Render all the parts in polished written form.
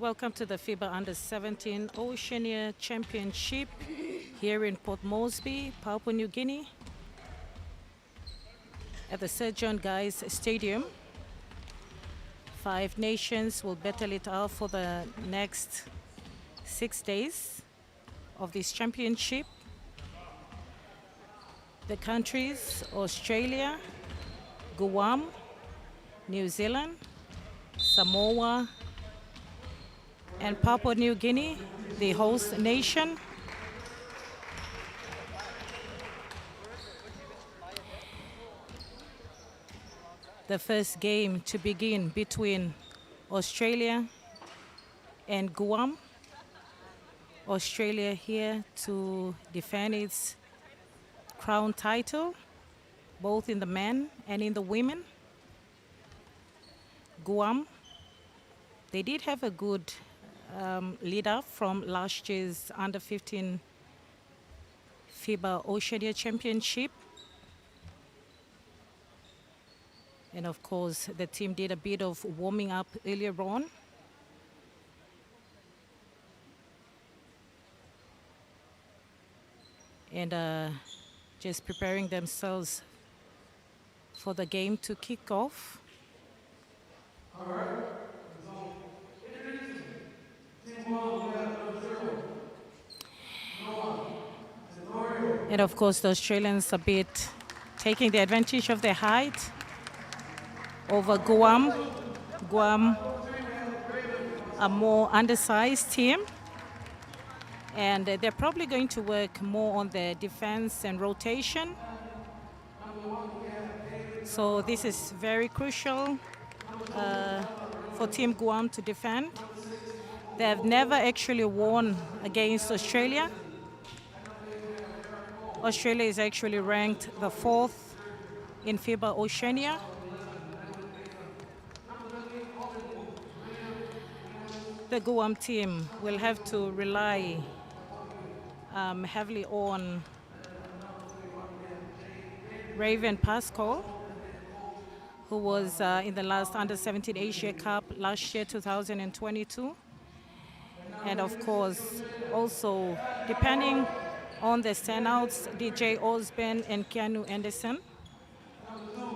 Welcome to the FIBA U17 Oceania Championship here in Port Moresby, Papua New Guinea, at the Sir John Guy's Stadium. 5 nations will battle it out for the next 6 days of this championship. The countries: Australia, Guam, New Zealand, Samoa, and Papua New Guinea, the host nation. The first game to begin between Australia and Guam. Australia here to defend its crown title, both in the men and in the women. Guam, they did have a good lead-up from last year's under-15 FIBA Oceania Championship. And of course, the team did a bit of warming up earlier on. And just preparing themselves for the game to kick off. All right. So, introducing Team Guam, we have Noah. And of course, the Australians a bit taking the advantage of their height over Guam. Guam, a more undersized team. And they're probably going to work more on their defense and rotation. So this is very crucial for Team Guam to defend. They have never actually won against Australia. Australia is actually ranked the 4th in FIBA Oceania. The Guam team will have to rely heavily on Raven Pascal, who was in the last Under-17 Asia Cup last year, 2022. And of course, also depending on the standouts, DJ Osborne and Keanu Anderson,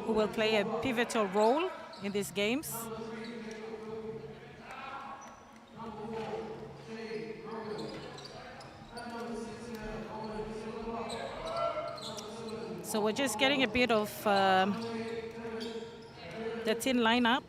who will play a pivotal role in these games. So we're just getting a bit of the team lineup.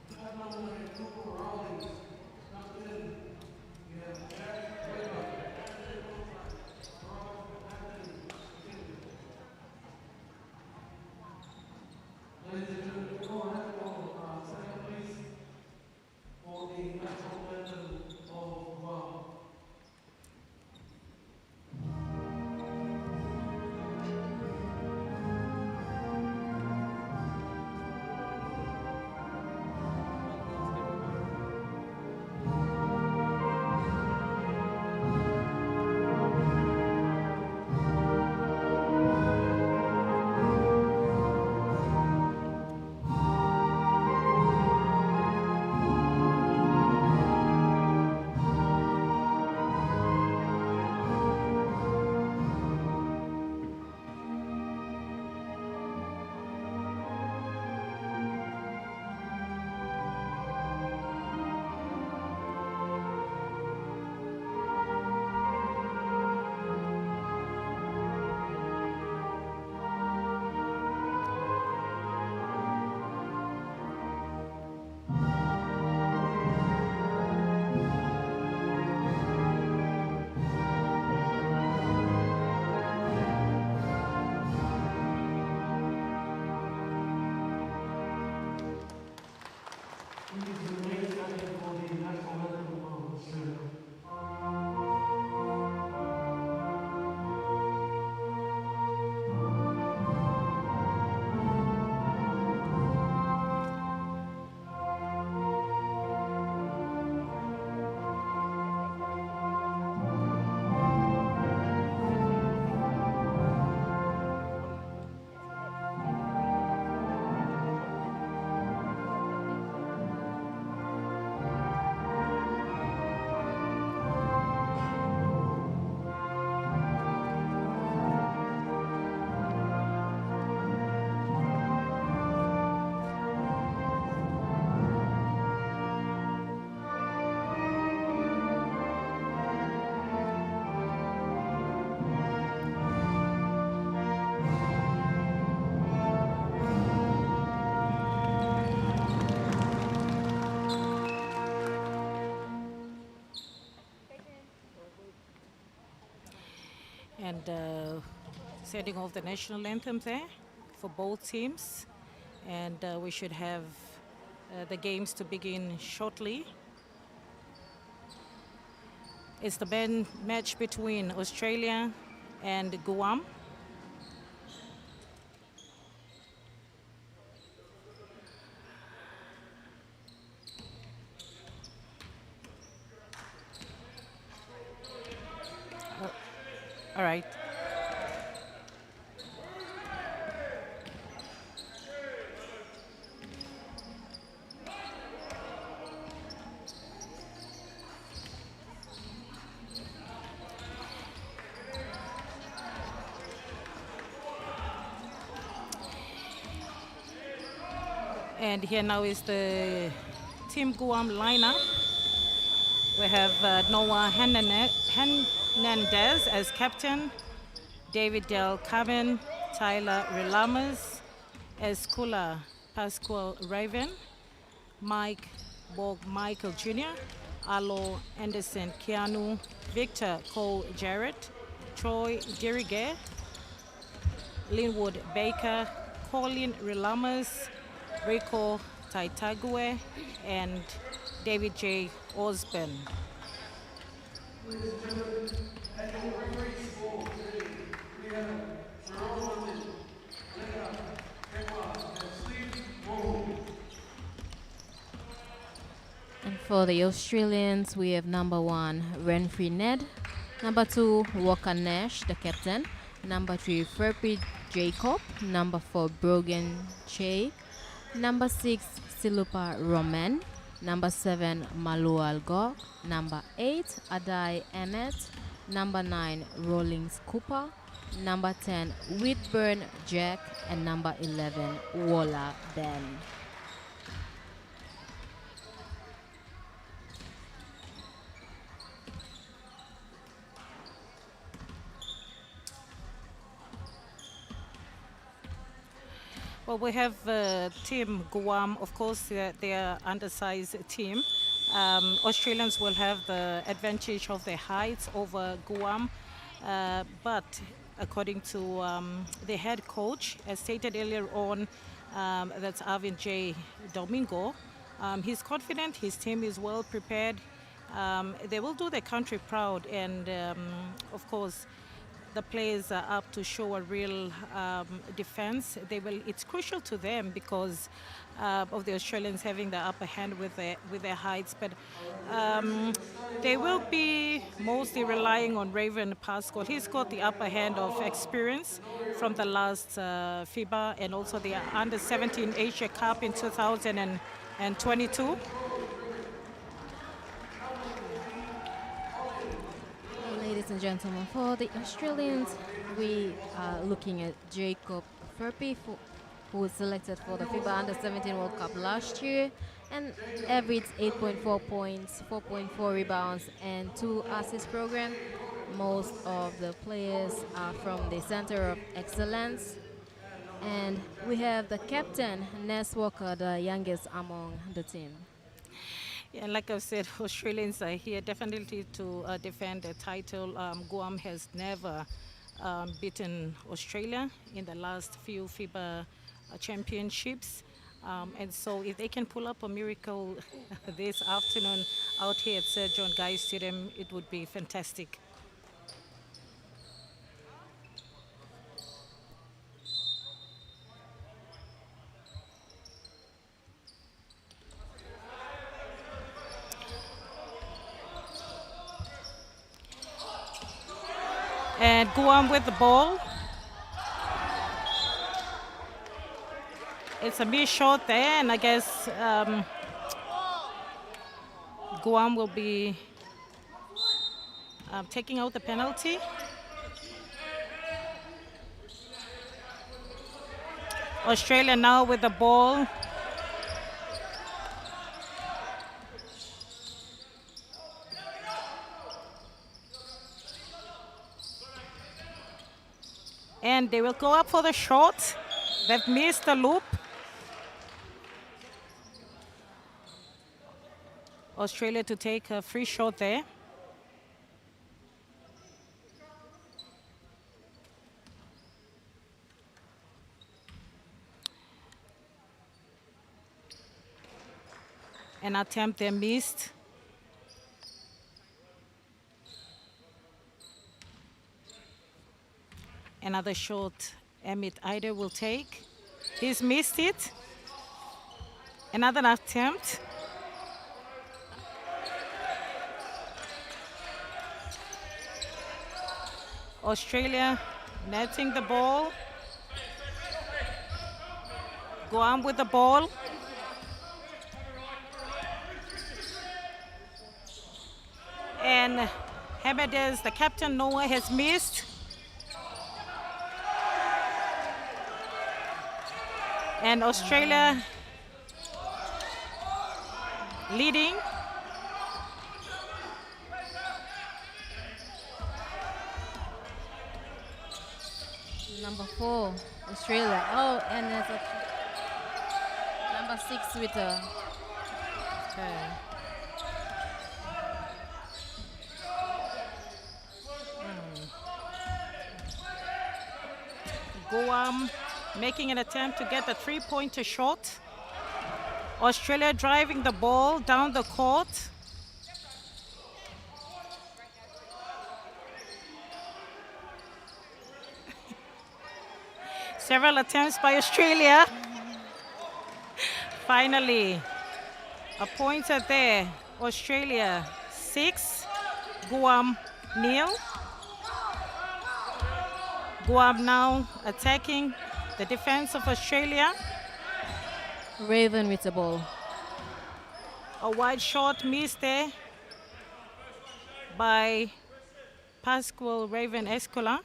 and setting off the national anthem there for both teams. And we should have the games to begin shortly. It's the main match between Australia and Guam. All right. And here now is the Team Guam lineup. We have Noah Hernandez as captain, David Del Carmen, Tyler Relamas, Escula Pascual Raven, Mike Borg Michael Jr., Alo Anderson Keanu, Victor Cole Jarrett, Troy Dirige, Linwood Baker, Colin Relamas, Rico Taitague, and David J. Osborne. And for the Australians, we have number 1, Renfrey Ned, number 2, Walker Nash, the captain, number 3, Ferpy Jacob, number 4, Brogan Che, number 6, Silupa Roman, number 7, Malual Go, number 8, Adai Emmett, number 9, Rawlings Cooper, number 10, Whitburn Jack, and number 11, Waller Ben. Well, we have Team Guam, of course, they are undersized team. Australians will have the advantage of their height over Guam, but according to the head coach, as stated earlier on, that's Arvin J. Domingo, he's confident, his team is well prepared. They will do their country proud, and of course, the players are up to show a real defense. It's crucial to them because of the Australians having the upper hand with their heights. But they will be mostly relying on Raven Pascal. He's got the upper hand of experience from the last FIBA and also the Under-17 Asia Cup in 2022. Ladies and gentlemen, for the Australians, we are looking at Jacob Ferpy, who was selected for the FIBA Under-17 World Cup last year and averaged 8.4 points, 4.4 rebounds, and 2 assists program. Most of the players are from the Center of Excellence. And we have the captain, Ness Walker, the youngest among the team. Yeah, like I said, Australians are here definitely to defend the title. Guam has never beaten Australia in the last few FIBA championships. And so if they can pull up a miracle this afternoon out here at Sir John Guy Stadium, it would be fantastic. And Guam with the ball. It's a missed shot there, and I guess Guam will be taking out the penalty. Australia now with the ball. And they will go up for the shot. They've missed the loop. Australia to take a free shot there. An attempt they missed. Another shot Emmett Ida will take. He's missed it. Another attempt. Australia netting the ball. Guam with the ball. And Hemedez, the captain, Noah, has missed. And Australia leading. Number 4, Australia. Oh, and there's a number 6 with a. Okay. Guam making an attempt to get the three-pointer shot. Australia driving the ball down the court. Several attempts by Australia. Finally, a pointer there. Australia 6, Guam 0. Guam now attacking the defense of Australia. Raven with the ball. A wide shot missed there by Pascual Raven Escola.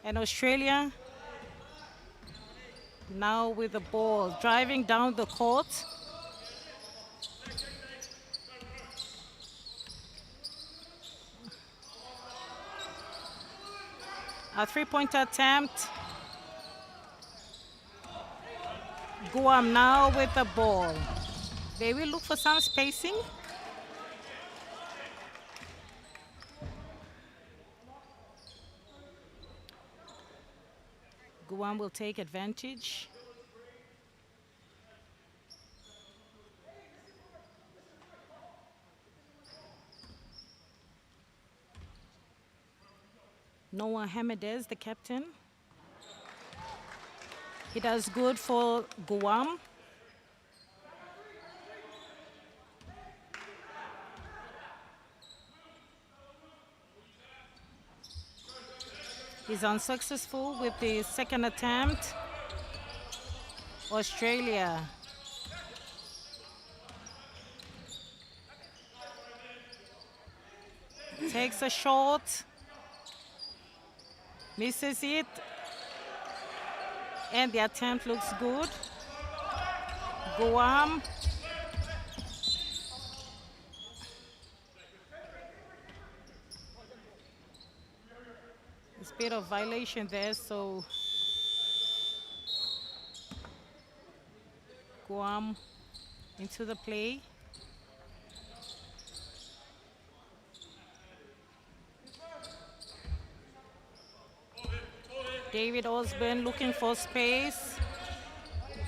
And Australia now with the ball, driving down the court. A three-pointer attempt. Guam now with the ball. They will look for some spacing. Guam will take advantage. Noah Hemedez, the captain. He does good for Guam. He's unsuccessful with the second attempt. Australia. Takes a shot. Misses it. And the attempt looks good. Guam. There's a bit of violation there, so Guam into the play. David Osborne looking for space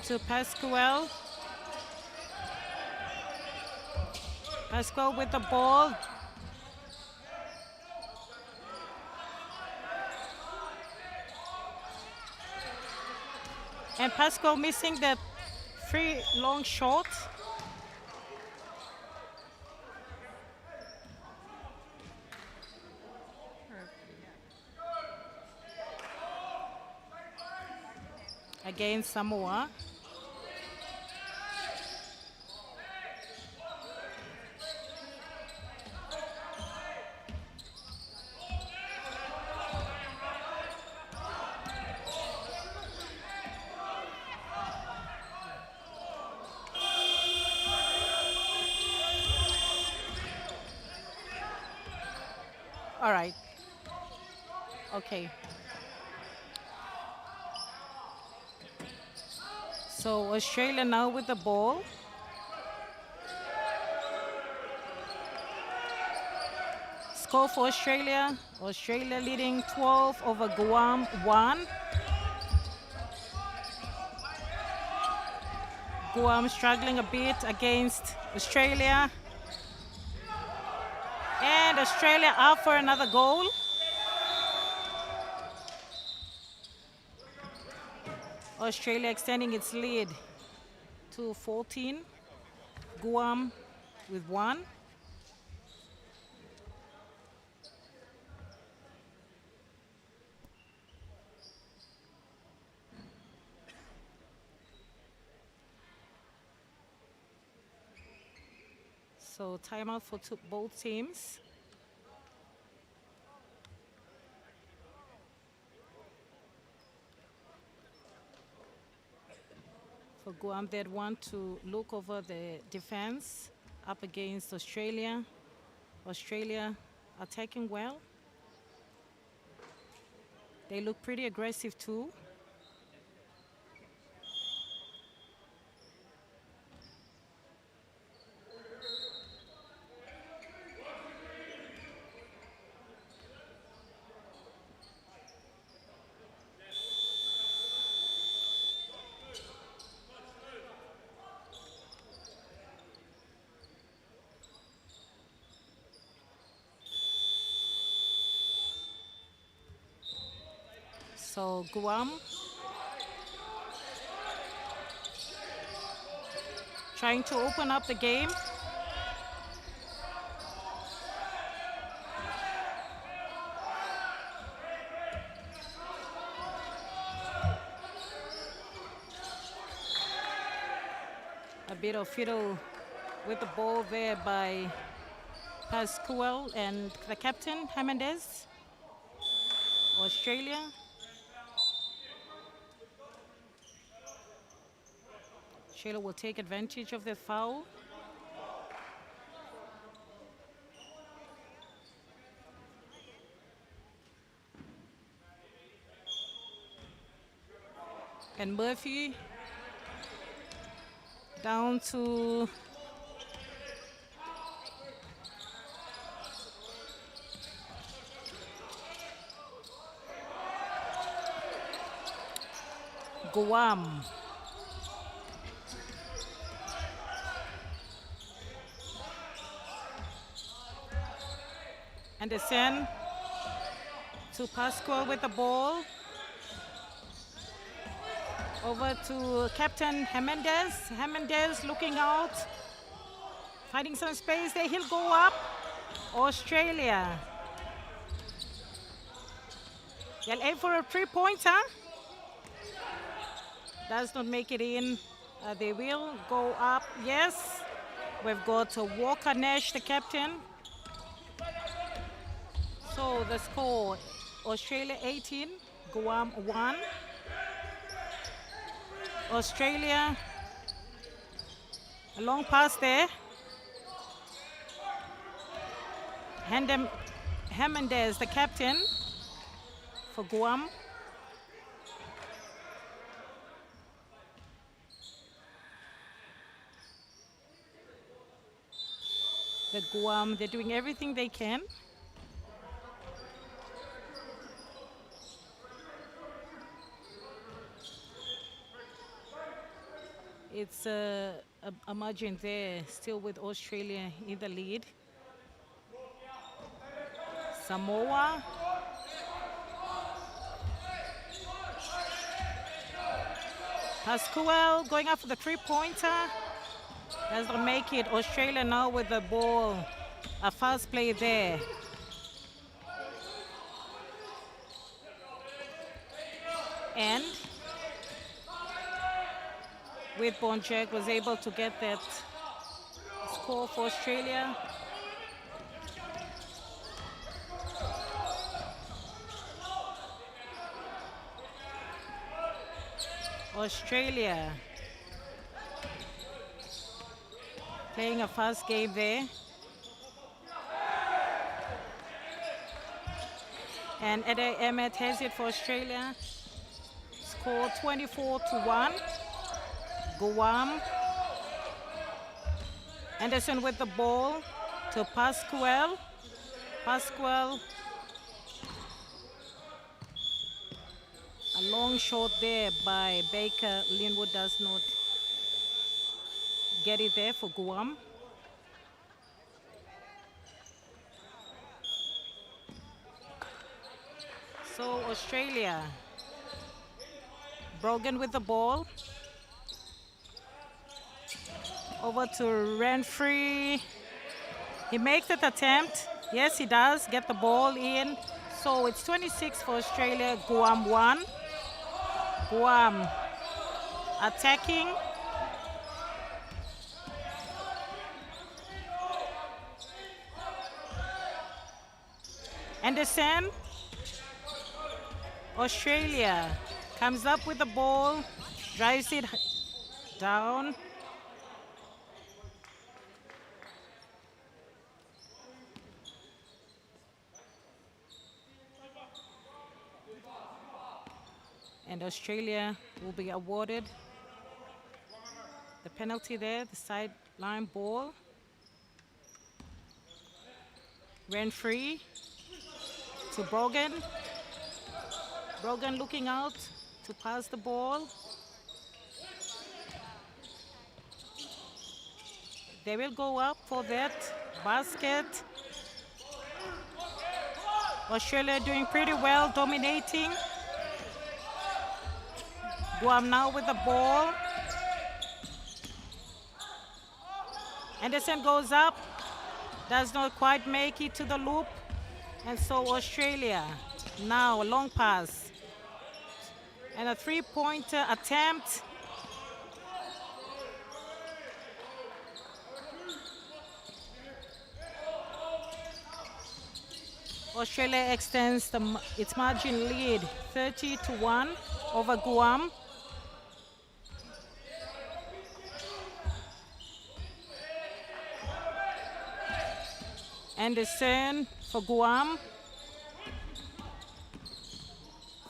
to Pascual. Pascual with the ball. And Pascual missing that free long shot. Against Samoa. All right. Okay. So Australia now with the ball. Score for Australia. Australia leading 12 over Guam 1. Guam struggling a bit against Australia. And Australia up for another goal. Australia extending its lead to 14. Guam with 1. So timeout for both teams. For Guam, they'd want to look over the defense up against Australia. Australia attacking well. They look pretty aggressive too. So Guam trying to open up the game. A bit of fiddle with the ball there by Pascual and the captain, Hernandez, Australia. Australia will take advantage of the foul. And Murphy down to Guam. Anderson to Pascual with the ball. Over to Captain Hernandez. Hernandez looking out, finding some space there. He'll go up. Australia. They'll aim for a 3-pointer. Does not make it in. They will go up. Yes. We've got Walker Nash, the captain. So the score, Australia 18, Guam 1. Australia, a long pass there. Hernandez, the captain for Guam. The Guam, they're doing everything they can. It's a margin there, still with Australia in the lead. Samoa. Pascual going up for the 3-pointer. Doesn't make it. Australia now with the ball. A fast play there. And with Bonjek was able to get that score for Australia. Australia playing a fast game there. And Ede Emmet has it for Australia. Score 24-1. Guam. Anderson with the ball to Pascual. Pascual. A long shot there by Baker. Linwood does not get it there for Guam. So Australia, Brogan with the ball. Over to Renfrey. He makes that attempt. Yes, he does get the ball in. So it's 26 for Australia, Guam 1. Guam attacking. Anderson. Australia comes up with the ball, drives it down. And Australia will be awarded the penalty there, the sideline ball. Renfrey to Brogan. Brogan looking out to pass the ball. They will go up for that basket. Australia doing pretty well, dominating. Guam now with the ball. Anderson goes up, does not quite make it to the loop. And so Australia now a long pass. And a three-pointer attempt. Australia extends its margin lead 30-1 over Guam. Anderson for Guam.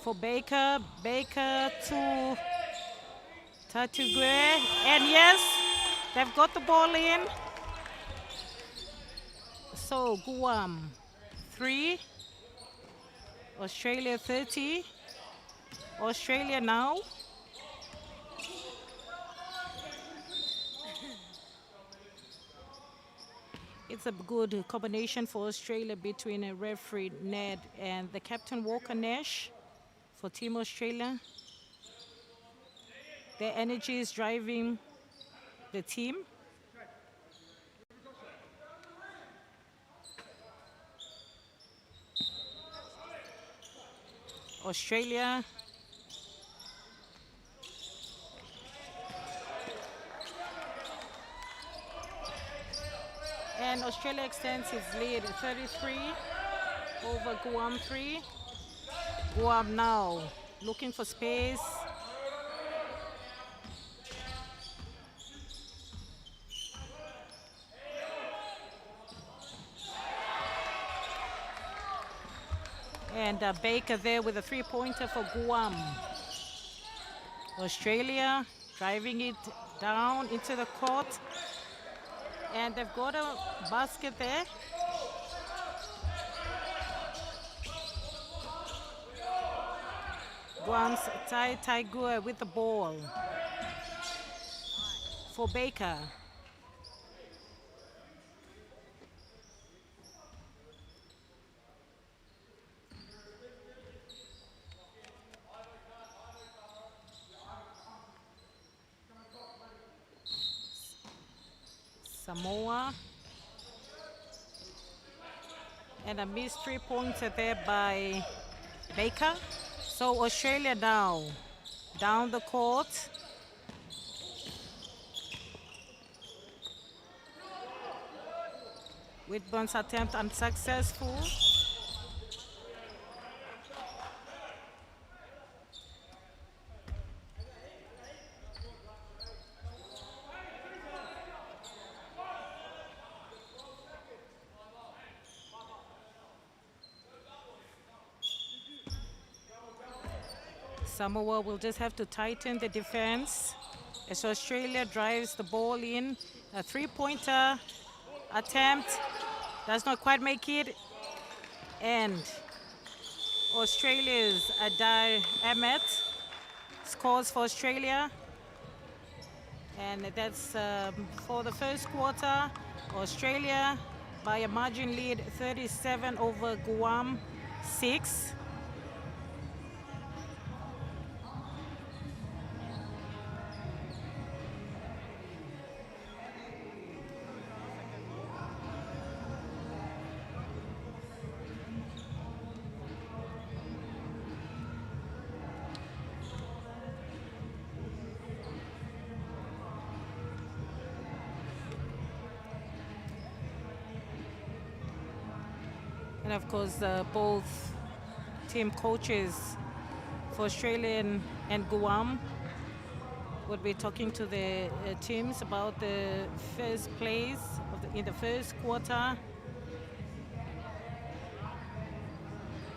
For Baker, Baker to Tatugwe, and yes, they've got the ball in. So Guam 3, Australia 30. Australia now. It's a good combination for Australia between a referee Ned and the captain Walker Nash. For Team Australia, their energy is driving the team. Australia and Australia extends its lead 33 over Guam 3. Guam now looking for space. And Baker there with a three-pointer for Guam. Australia driving it down into the court. And they've got a basket there. Guam's Tai Taigua with the ball for Baker. Samoa. And a missed three-pointer there by Baker. So Australia now down the court. Whitburn's attempt unsuccessful. Samoa will just have to tighten the defense as Australia drives the ball in. A three-pointer attempt does not quite make it. And Australia's Adai Ahmed scores for Australia. And that's for the first quarter, Australia by a margin lead 37 over Guam 6. And of course, both team coaches for Australian and Guam would be talking to the teams about the first place in the first quarter.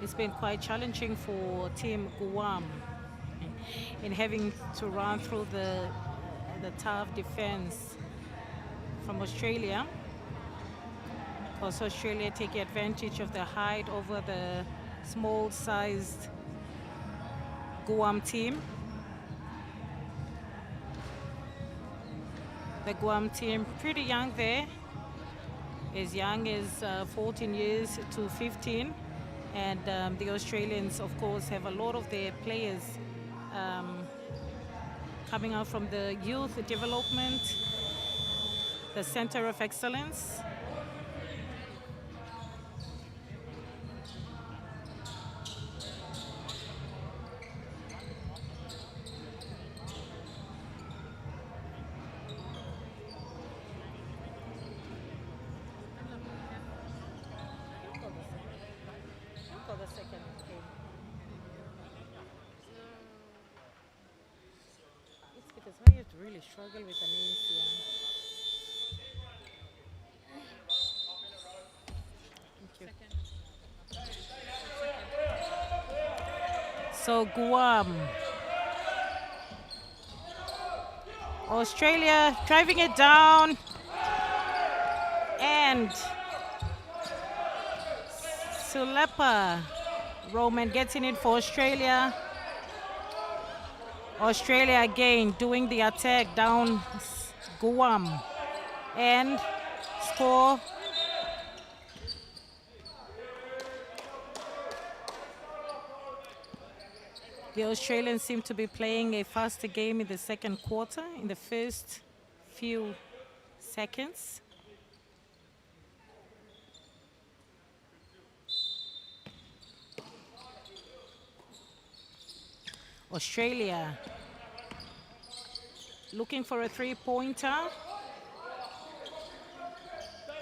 It's been quite challenging for Team Guam in having to run through the tough defense from Australia. Because Australia taking advantage of the height over the small-sized Guam team. The Guam team pretty young there, as young as 14 years to 15. And the Australians, of course, have a lot of their players coming out from the youth development, the Center of Excellence. Really struggle with the names here. Thank you. So Guam, Australia driving it down, and Sulepa Roman getting it for Australia. Australia again doing the attack down Guam, and score. The Australians seem to be playing a faster game in the second quarter, in the first few seconds. Australia looking for a three-pointer.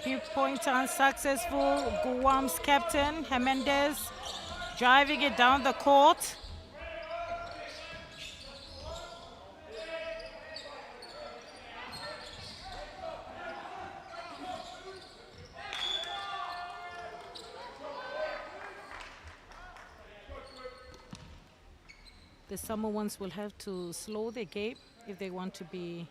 Three-pointer unsuccessful. Guam's captain, Hernandez, driving it down the court. The Samoans will have to slow their game if they want to be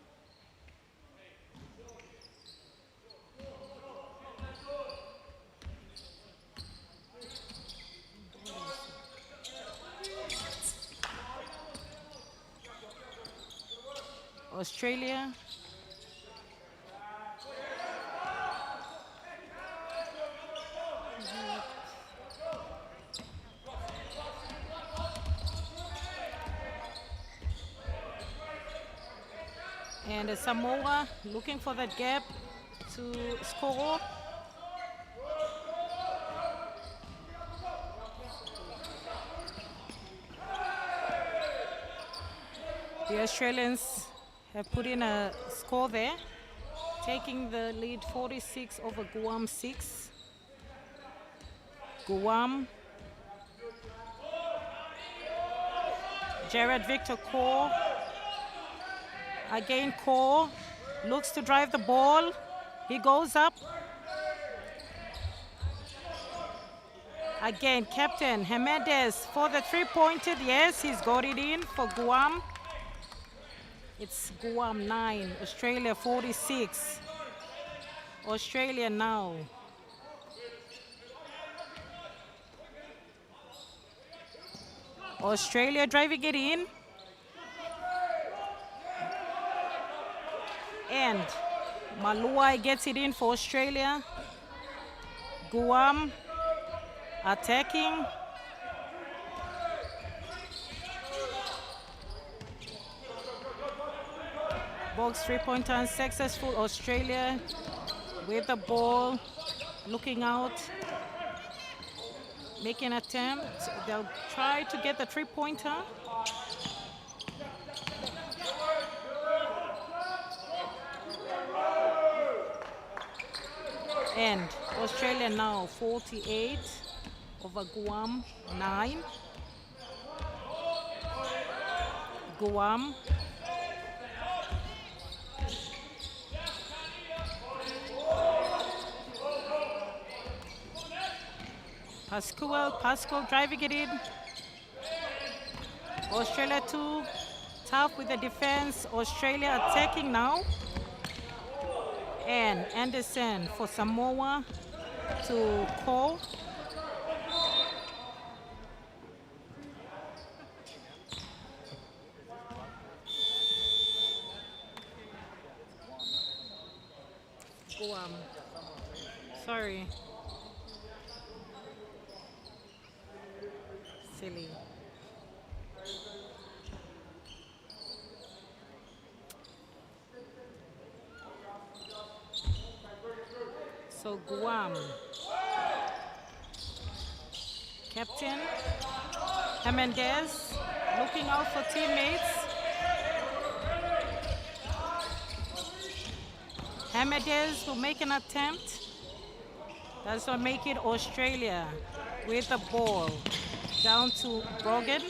Australia. And Samoa looking for that gap to score. The Australians have put in a score there, taking the lead 46 over Guam 6. Guam. Jared Victor Core. Again, Core looks to drive the ball. He goes up. Again, Captain Hernandez for the three-pointed. Yes, he's got it in for Guam. It's Guam 9, Australia 46. Australia now. Australia driving it in. And Maluai gets it in for Australia. Guam attacking. Box three-pointer unsuccessful. Australia with the ball, looking out, making an attempt. They'll try to get the three-pointer. And Australia now 48 over Guam 9. Guam Pascual driving it in. Australia too tough with the defense. Australia attacking now. And Anderson for Samoa to call. Guam. Sorry. Silly. So Guam, captain Hernandez looking out for teammates. Hernandez will make an attempt. Does not make it. Australia with the ball down to Brogan.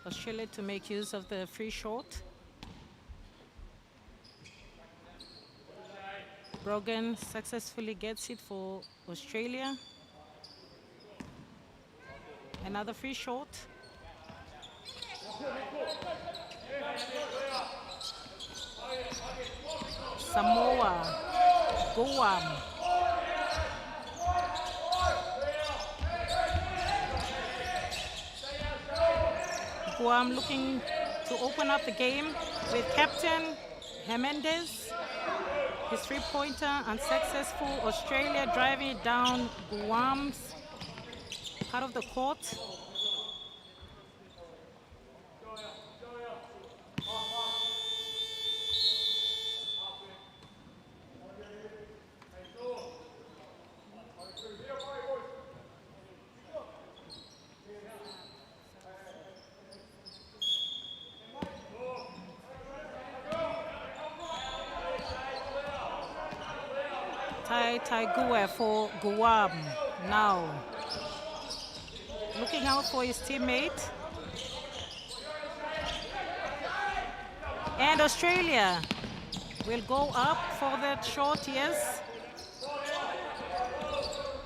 Australia to make use of the free shot. Brogan successfully gets it for Australia. Another free shot. Samoa, Guam. Guam looking to open up the game with captain Hernandez. His three-pointer unsuccessful. Australia driving it down Guam's part of the court. Taigua for Guam now. Looking out for his teammate. And Australia will go up for that shot, yes.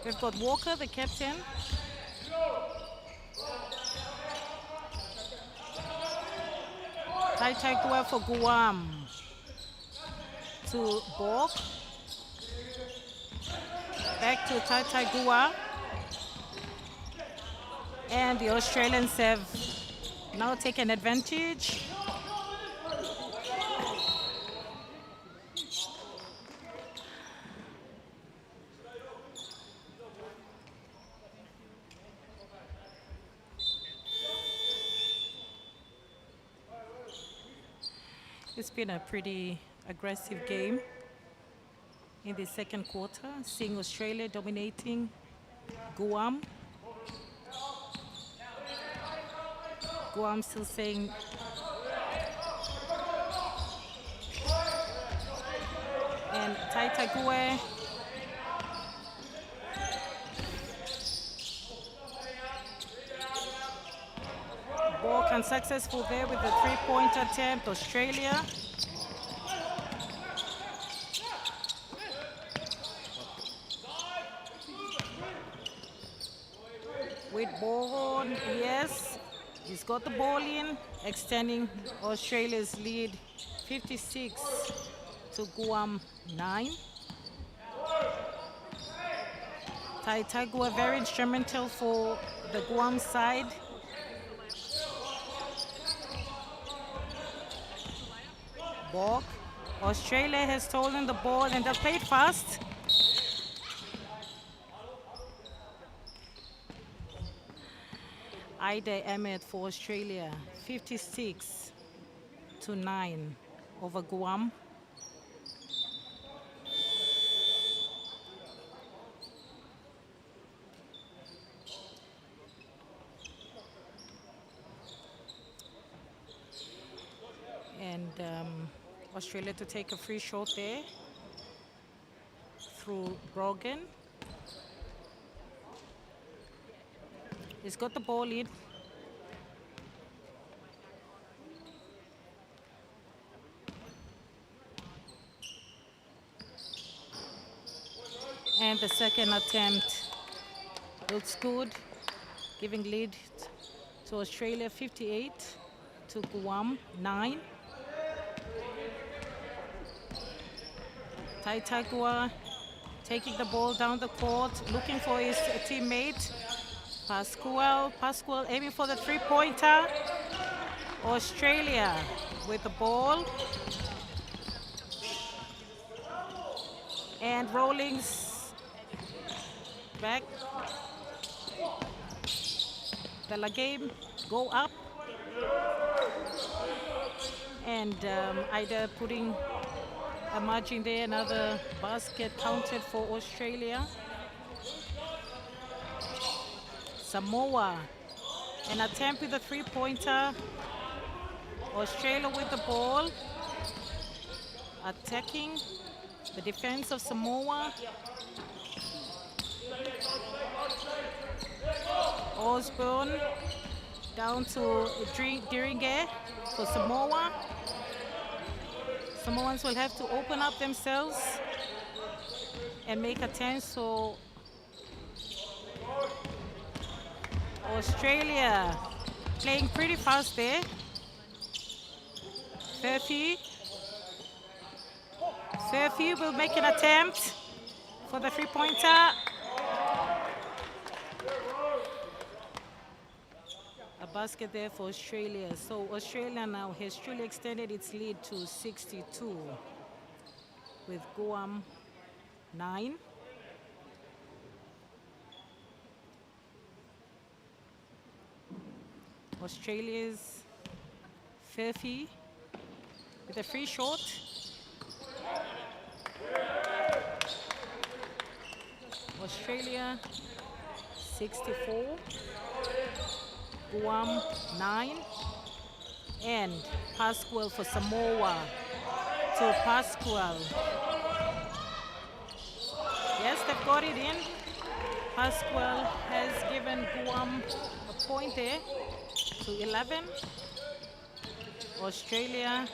We've got Walker, the captain. Taigua for Guam to Borg. Back to Taigua. And the Australians have now taken advantage. It's been a pretty aggressive game in the second quarter, seeing Australia dominating Guam. Guam still saying and Taigua Borg unsuccessful there with the three-point attempt. Australia with ball, yes, he's got the ball in, extending Australia's lead 56 to Guam 9. Taitagua very instrumental for the Guam side. Borg. Australia has stolen the ball and they played fast. Ida Ahmed for Australia, 56 to 9 over Guam. And Australia to take a free shot there through Brogan. He's got the ball in. And the second attempt looks good, giving lead to Australia 58 to Guam 9. Taitagua taking the ball down the court, looking for his teammate. Pascual aiming for the three-pointer. Australia with the ball. And Rawlings back. The game go up. And Ida putting a margin there, another basket counted for Australia. Samoa, an attempt with a three-pointer. Australia with the ball, attacking the defense of Samoa. Osborne down to Diringe for Samoa. Samoans will have to open up themselves and make attempts. So Australia playing pretty fast there. Furphy will make an attempt for the three-pointer. A basket there for Australia. So Australia now has truly extended its lead to 62 with Guam 9. Australia's Furphy with a free shot. Australia 64, Guam 9, and Pascual for Samoa to Pascual. Yes, they've got it in. Pascual has given Guam a point there to 11. Australia,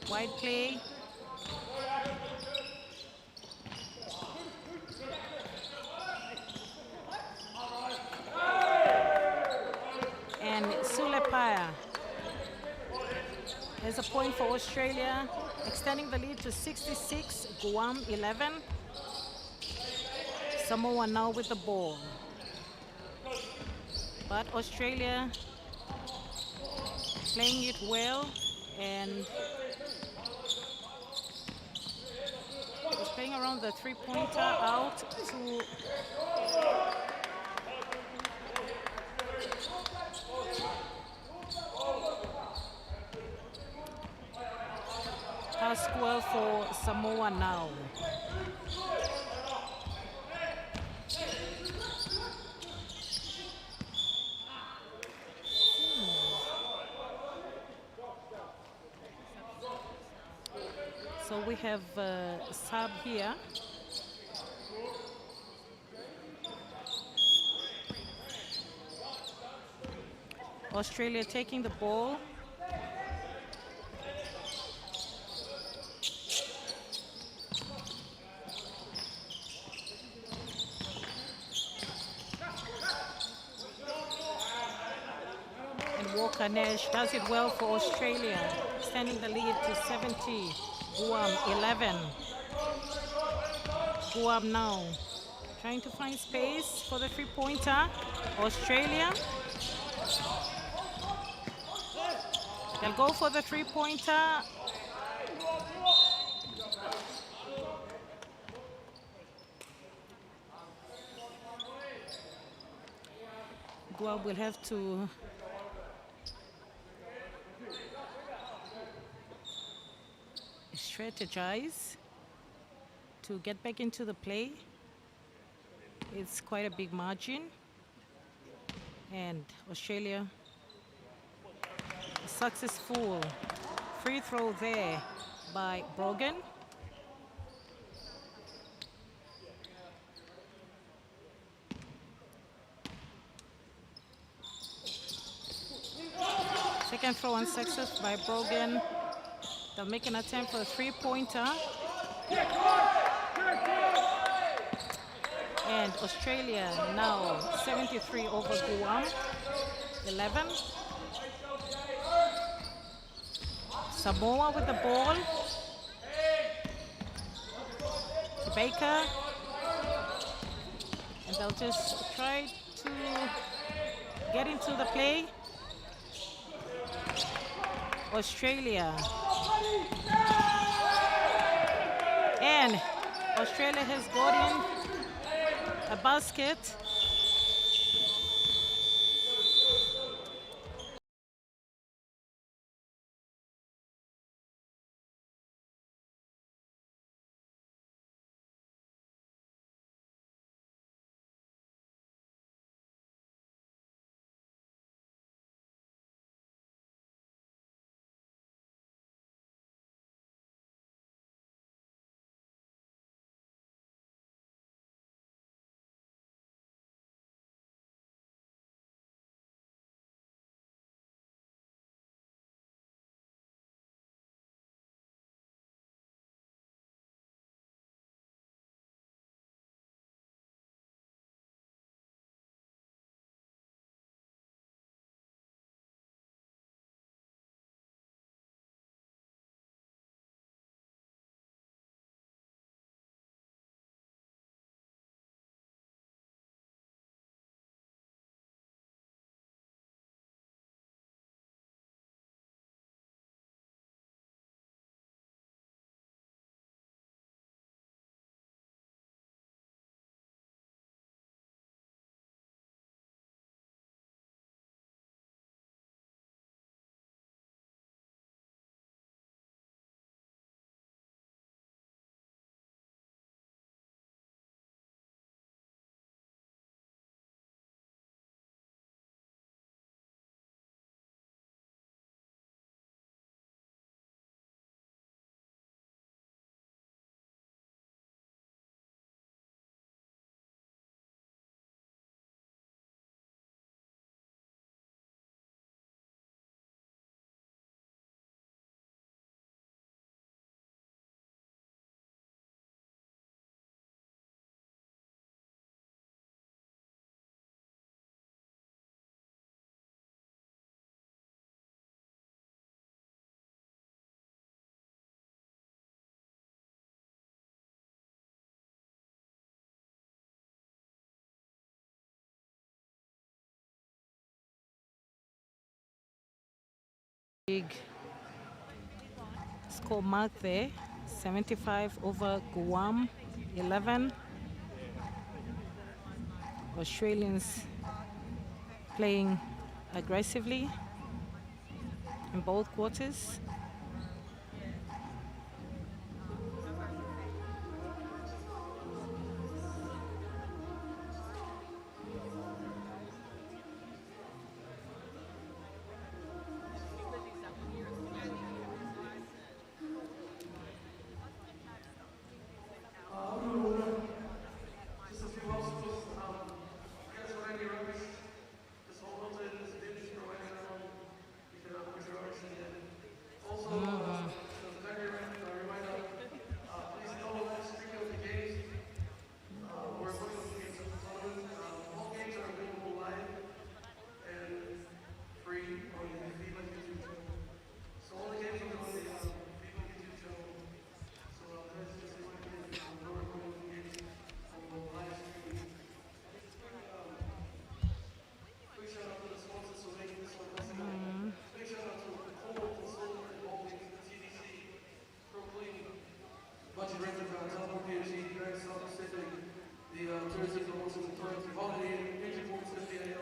wide play. And Sulepaya has a point for Australia, extending the lead to 66, Guam 11. Samoa now with the ball. But Australia playing it well and is playing around the three-pointer out to Pascual for Samoa now. So we have a sub here. Australia taking the ball. And Walker Nash does it well for Australia. extending the lead to 70. Guam 11. Guam now trying to find space for the three-pointer. Australia. They'll go for the three-pointer. Guam will have to strategize to get back into the play. It's quite a big margin. And Australia, a successful free throw there by Brogan. Second throw unsuccessful by Brogan. They'll make an attempt for a three-pointer. And Australia now 73 over Guam, 11. Samoa with the ball. To Baker. And they'll just try to get into the play. Australia. And Australia has got in a basket. Big score mark there, 75 over Guam, 11. Australians playing aggressively in both quarters. Sports Authority holiday, major sports here,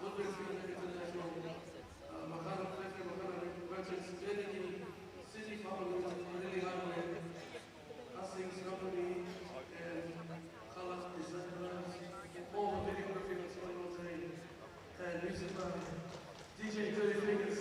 Woodbridge International, Makana Fletcher, Makana Veterans, City Family, Really Highway, Hastings Company, and Khalaf Designers, all the videography that's going on today, and music by DJ 30 Fingers.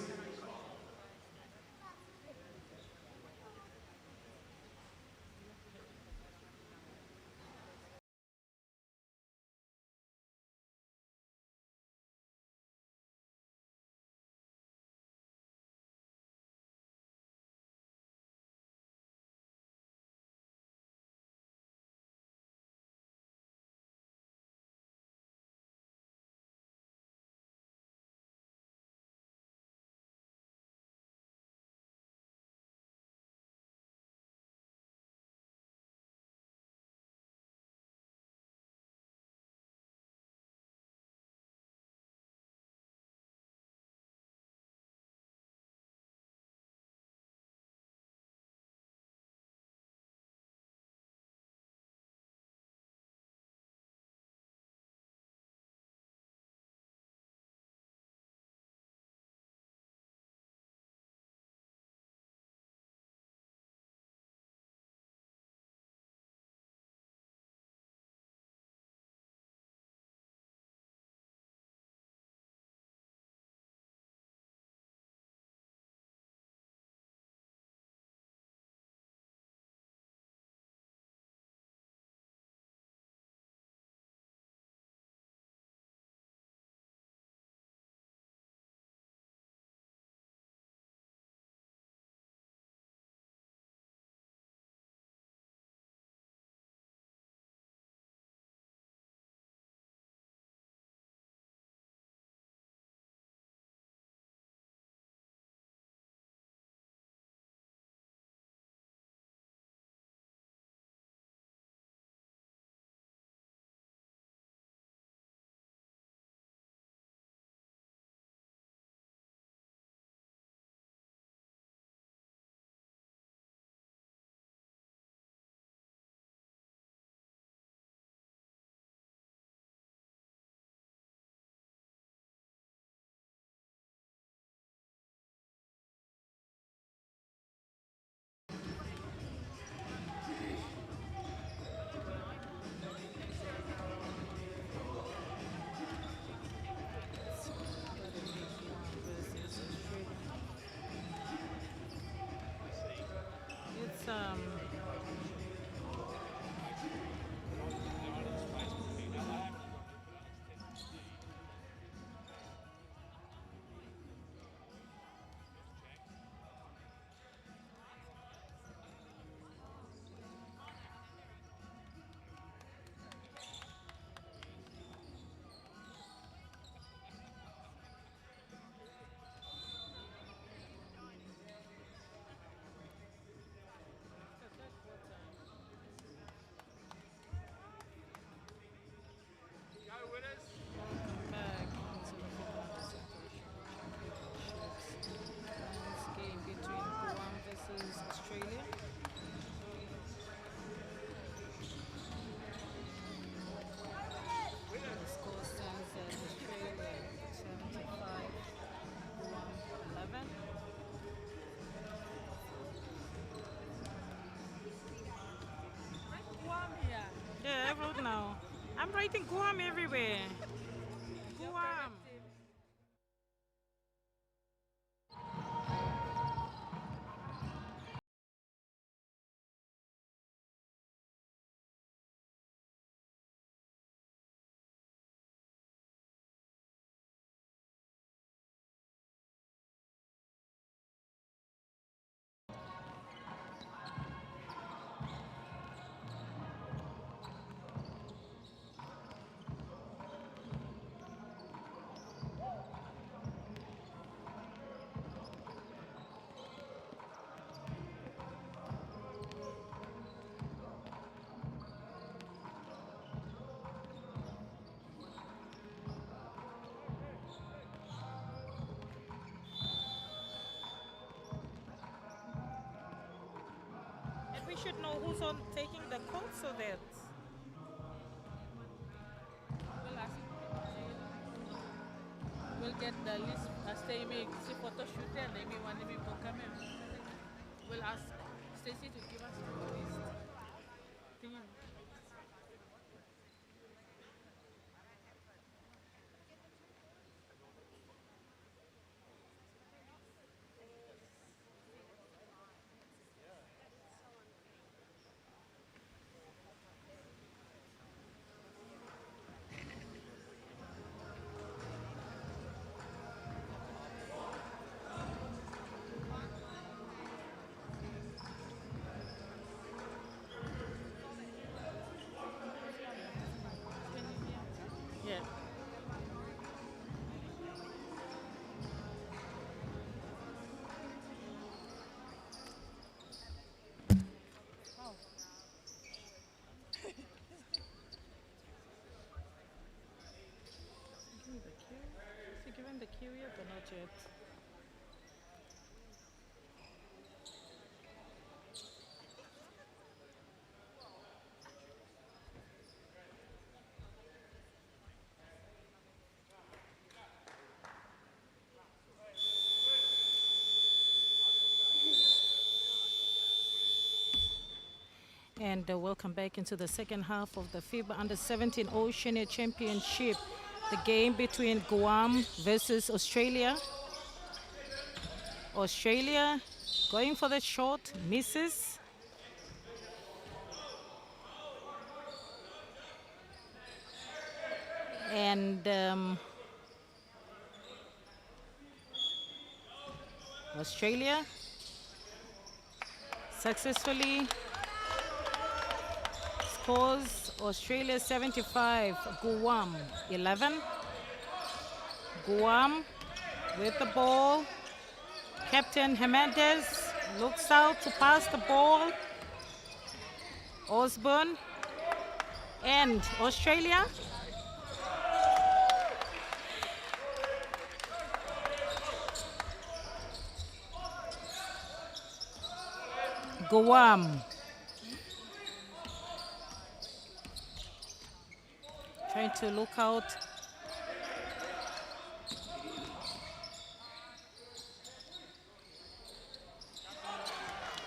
It's welcome back into the FIBA U17 Oceania Championships. Men's game between Guam versus Australia. The score stands at Australia 75, Guam 11. Guam here. Yeah, I wrote now. I'm writing Guam everywhere. Guam. And we should know who's on taking the court so that get the list. Stay me see photo shoot and me one me for camera. We'll ask Stacy to give us the list. Yeah. Is he given the cue yet or not yet? And welcome back into the second half of the FIBA U17 Oceania Championship. The game between Guam versus Australia. Australia going for the shot, misses. And Australia successfully scores Australia 75, Guam 11. Guam with the ball. Captain Hernandez looks out to pass the ball. Osborne and Australia. Guam trying to look out.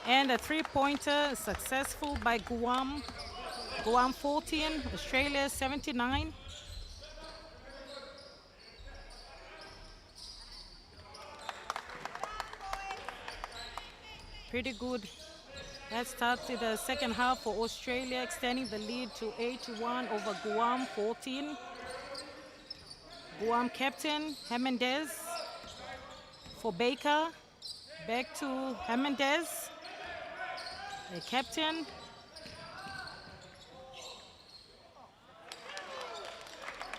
And a three-pointer successful by Guam. Guam 14, Australia 79. Pretty good. That started the second half for Australia, extending the lead to 81 over Guam 14. Guam captain Hernandez for Baker. Back to Hernandez, the captain.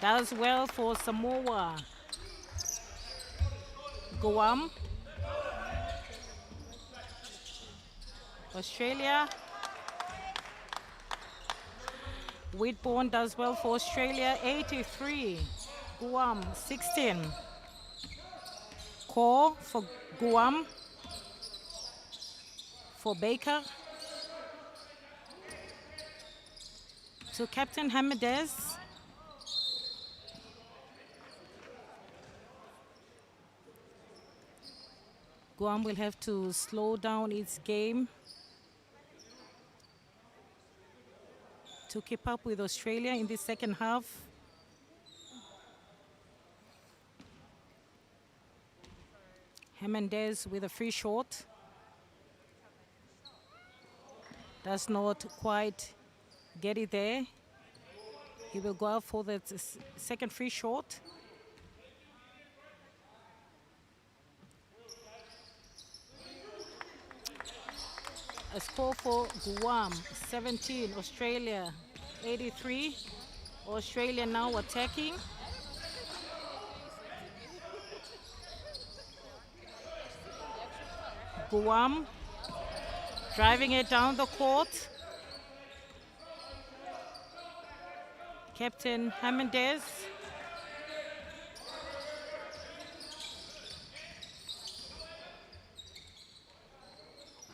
Does well for Samoa. Guam. Australia. Whitbourne does well for Australia, 83. Guam, 16. Core for Guam. For Baker. To Captain Hernandez. Guam will have to slow down its game to keep up with Australia in the second half. Hernandez with a free shot. Does not quite get it there. He will go out for the second free shot. A score for Guam, 17, Australia, 83. Australia now attacking. Guam driving it down the court. Captain Hernandez.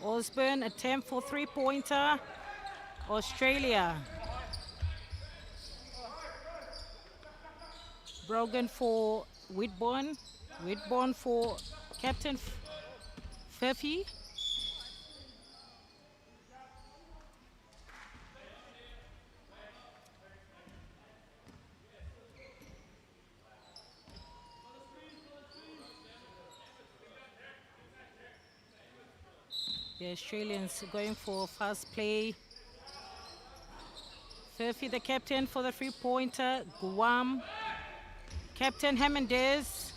Osborne attempt for three-pointer. Australia. Brogan for Whitborn. Whitborn for Captain Fefi. The Australians going for fast play. Fefi, the captain for the three-pointer. Guam. Captain Hernandez.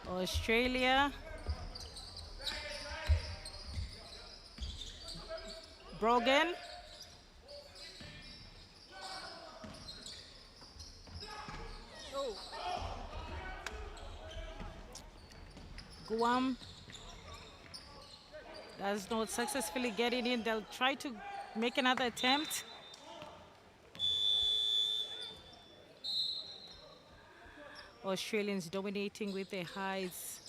Australia. Brogan. Guam does not successfully get it in. They'll try to make another attempt. Australians dominating with their highs.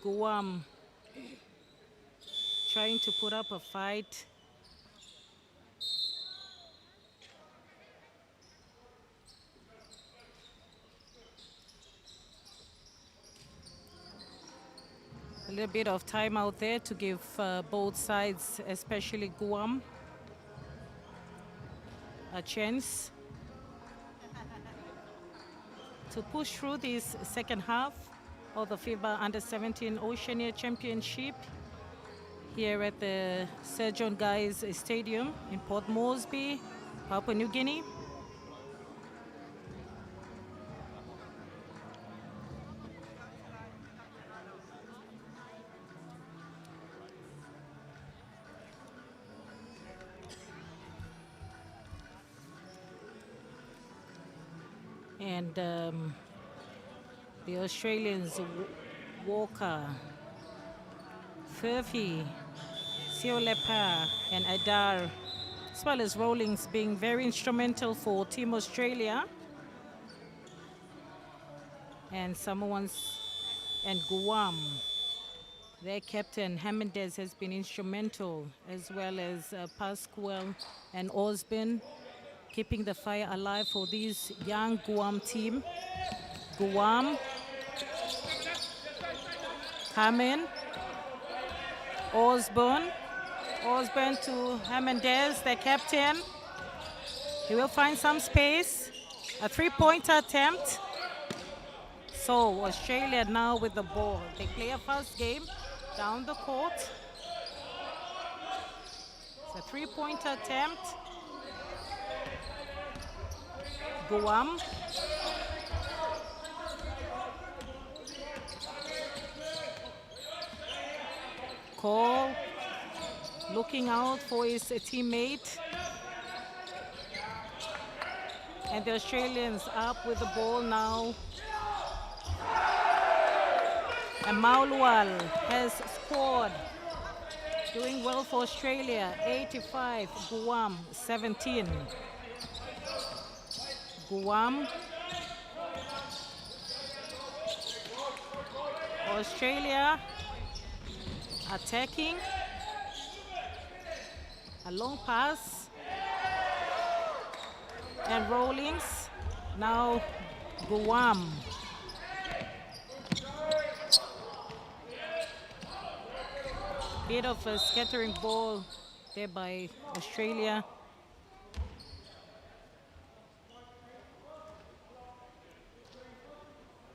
Guam trying to put up a fight. A little bit of time out there to give both sides, especially Guam, a chance to push through this second half of the FIBA U17 Oceania Championship here at the Sir John Guy's Stadium in Port Moresby, Papua New Guinea. And the Australians, Walker, Furphy, Siolepa, and Adar, as well as Rawlings, being very instrumental for Team Australia. And Samoans and Guam, their captain Hernandez has been instrumental, as well as Pascual and Osborne, keeping the fire alive for this young Guam team. Guam, Carmen, Osborne to Hernandez, the captain. He will find some space. A three-pointer attempt. So Australia now with the ball. They play a fast game down the court. It's a three-pointer attempt. Guam. Cole looking out for his teammate. And the Australians up with the ball now. And Maulual has scored. Doing well for Australia, 85, Guam 17. Guam. Australia attacking. A long pass. And Rawlings. Now Guam. Bit of a scattering ball there by Australia.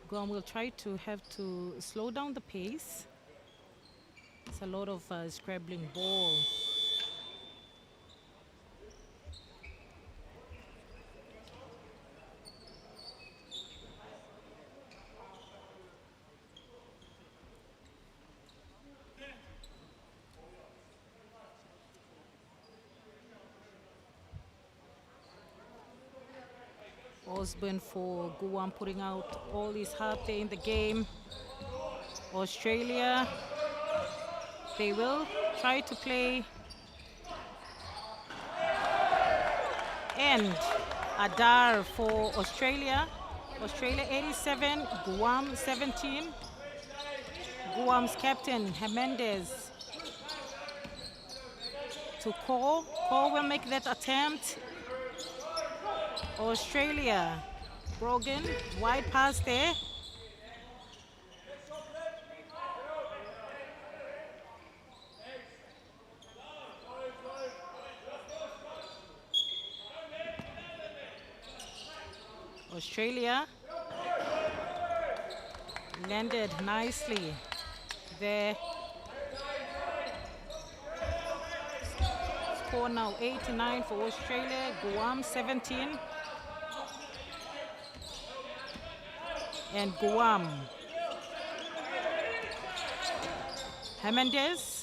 Guam will try to have to slow down the pace. It's a lot of scrabbling ball. Osborne for Guam putting out all his heart there in the game. Australia, they will try to play. And Adar for Australia. Australia 87, Guam 17. Guam's captain Hernandez to Cole. Cole will make that attempt. Australia. Brogan, wide pass there. Australia landed nicely there. Score now 89 for Australia, Guam 17. And Guam. Hernandez.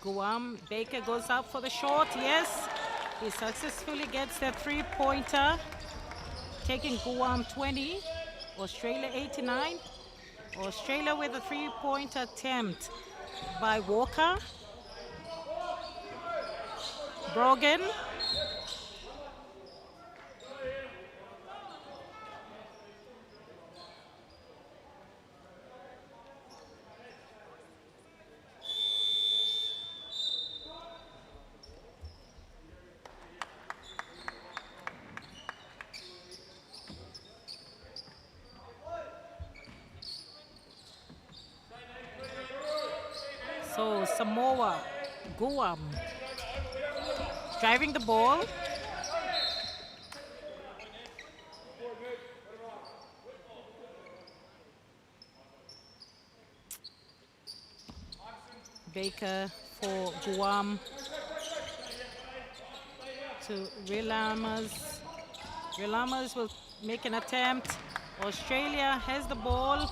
Guam, Baker goes up for the shot, yes. He successfully gets the three-pointer, taking Guam 20, Australia 89. Australia with a three-point attempt by Walker. Brogan. So Samoa, Guam, driving the ball. Baker for Guam to Relamas. Relamas will make an attempt. Australia has the ball.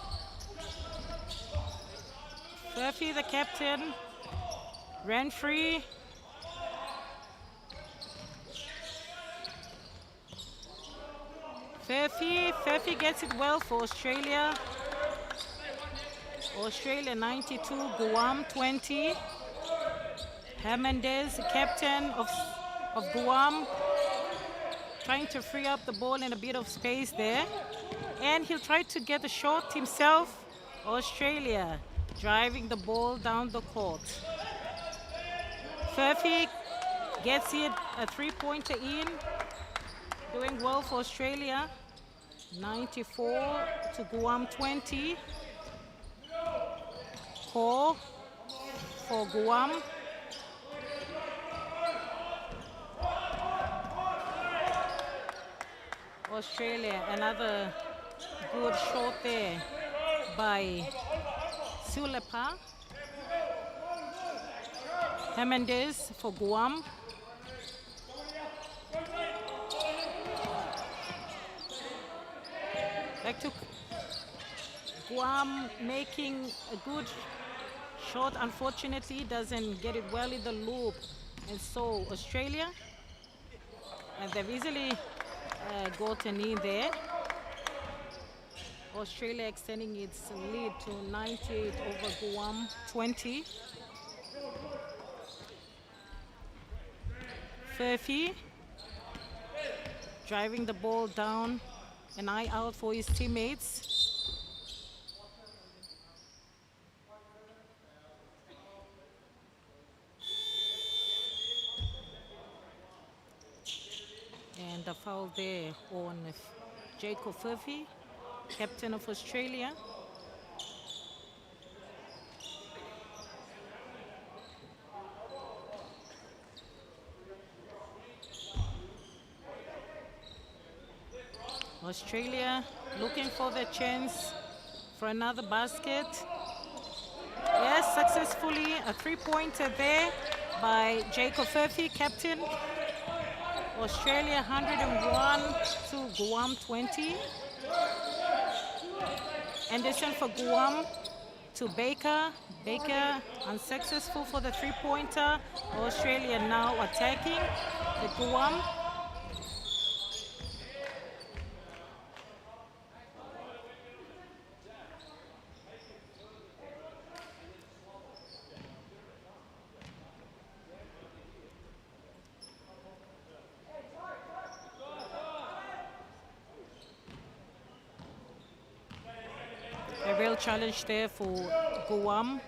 Murphy, the captain, ran free. Murphy gets it well for Australia. Australia 92, Guam 20. Hernandez, captain of Guam, trying to free up the ball in a bit of space there. And he'll try to get the shot himself. Australia driving the ball down the court. Murphy gets it, a three-pointer in. Doing well for Australia. 94 to Guam 20. Call for Guam. Australia, another good shot there by Sulepa. Hernandez for Guam. Back to Guam, making a good shot. Unfortunately, doesn't get it well in the loop. And so Australia, and they've easily gotten in there. Australia extending its lead to 98 over Guam 20. Murphy driving the ball down, an eye out for his teammates. And a foul there on Jacob Murphy, captain of Australia. Australia looking for their chance for another basket. Yes, successfully a three-pointer there by Jacob Murphy, captain. Australia 101 to Guam 20. Anderson for Guam to Baker. Baker unsuccessful for the three-pointer. Australia now attacking the Guam. foul challenge there for Guam.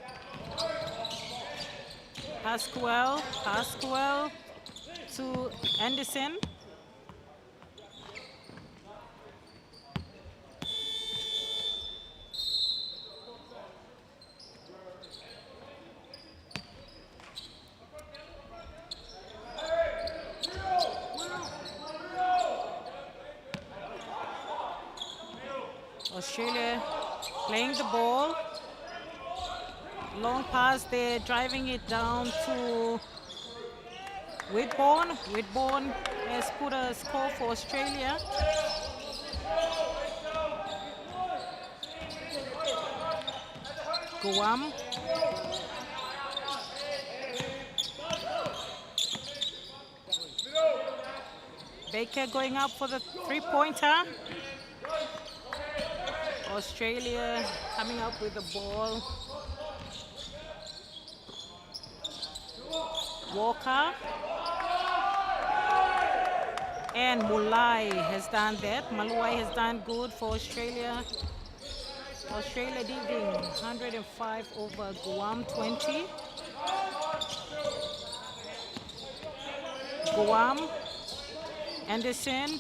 Pascual to Anderson. Australia playing the ball. Long pass there, driving it down to Whitbourne. Whitbourne has put a score for Australia. Guam. Baker going up for the three-pointer. Australia coming up with the ball. Walker. And Mulai has done that. Malui has done good for Australia. Australia leading 105 over Guam 20. Guam. Anderson.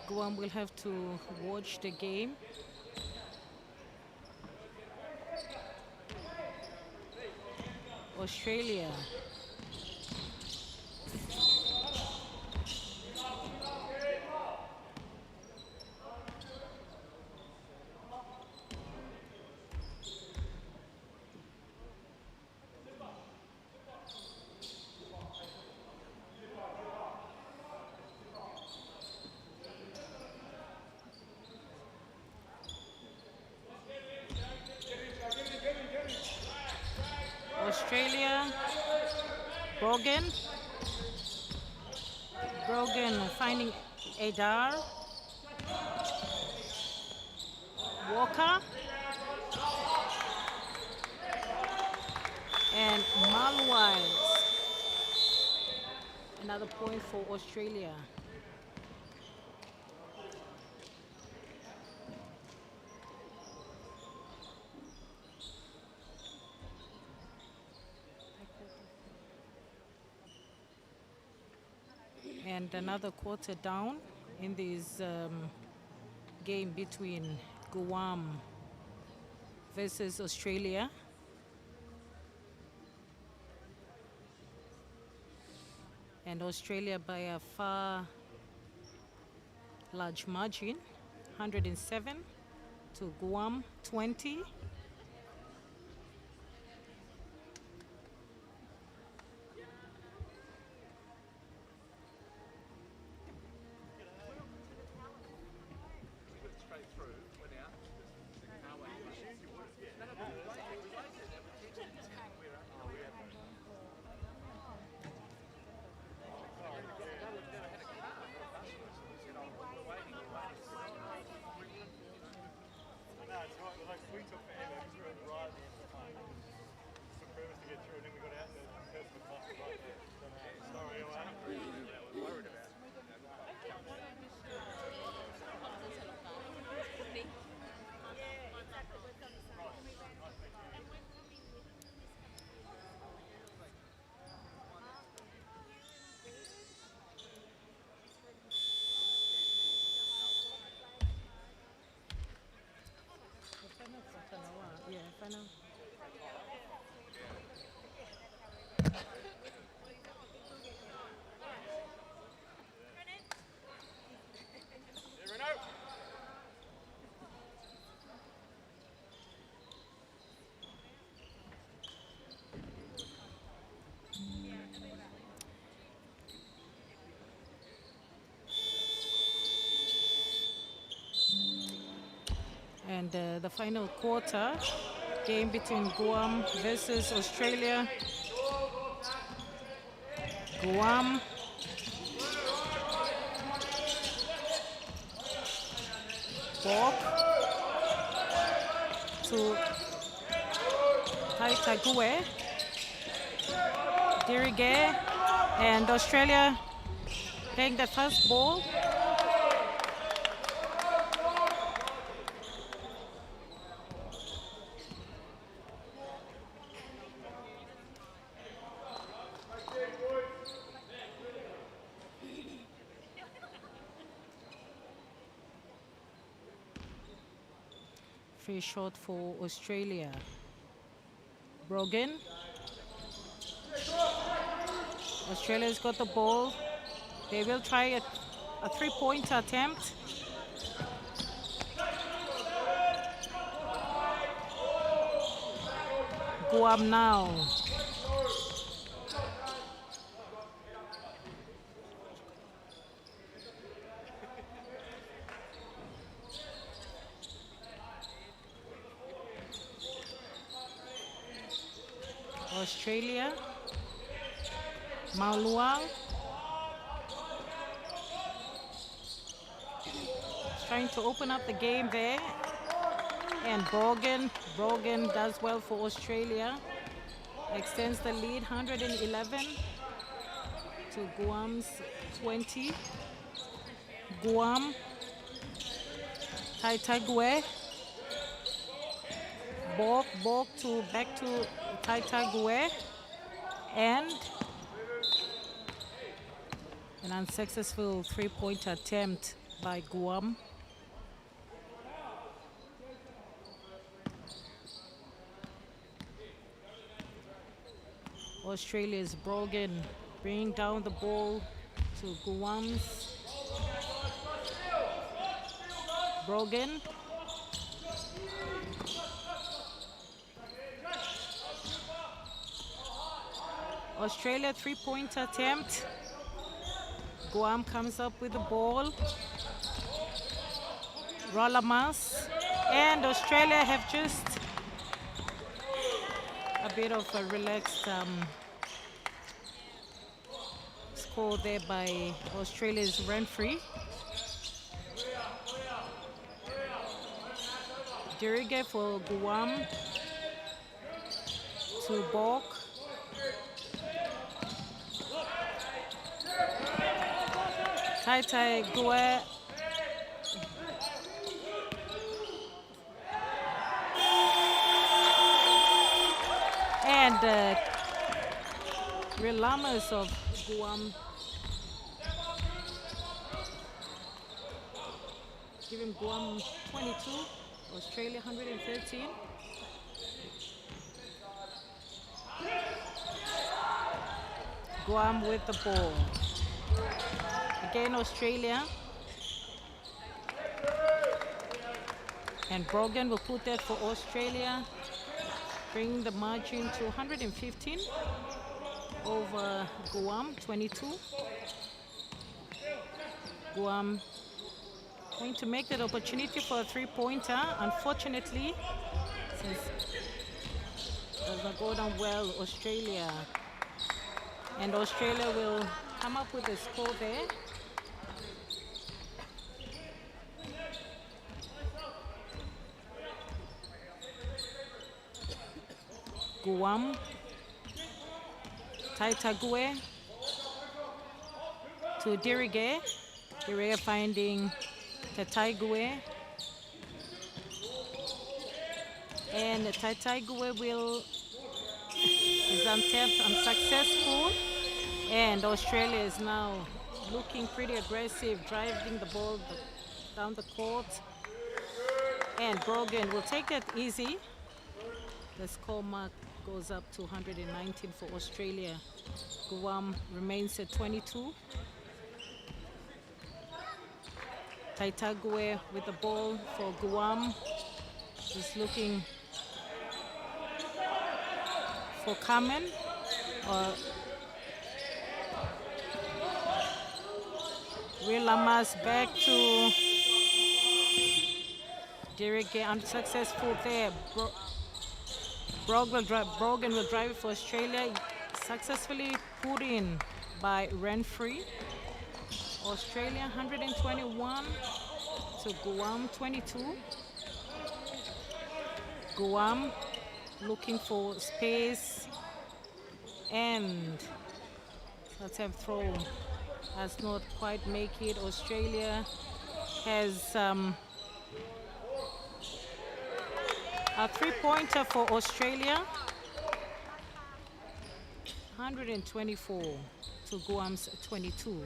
Guam will have to watch the game. Australia. Australia, Brogan finding Adar, Walker, and Malwise. Another point for Australia. And another quarter down in this game between Guam versus Australia. And Australia by a far large margin, 107 to Guam 20. Yeah, I know. And the final quarter game between Guam versus Australia. Guam Borg to Taitague, Dirige, and Australia playing the first ball. Free shot for Australia. Brogan. Australia's got the ball. They will try a three-point attempt. Guam now. Australia, Mauluang, trying to open up the game there, and Brogan does well for Australia, extends the lead 111 to Guam's 20. Guam, Taitague, Borg to back to Taitague, and an unsuccessful three-point attempt by Guam. Australia's Brogan bringing down the ball to Guam's Brogan. Australia three-point attempt. Guam comes up with the ball. Rolamas, and Australia have just a bit of a relaxed score there by Australia's Renfrey. Dirige for Guam to Borg. Taitague and Relamas of Guam giving Guam 22, Australia 113. Guam with the ball. Again, Australia. And Brogan will put that for Australia, bringing the margin to 115 over Guam, 22. Guam going to make that opportunity for a three-pointer. Unfortunately, since it does not go down well, Australia. And Australia will come up with a score there. Guam, Taitague to Dirige. Dirige finding Taitague. And Taitague is unsuccessful. And Australia is now looking pretty aggressive, driving the ball down the court. And Brogan will take that easy. The score mark goes up to 119 for Australia. Guam remains at 22. Taitague with the ball for Guam. Is looking for Carmen. Lamas back to Dirige, unsuccessful there. Brogan will drive it for Australia, successfully put in by Renfrey. Australia 121 to Guam 22. Guam looking for space and attempt throw has not quite make it. Australia has a three-pointer for Australia. 124 to Guam's 22.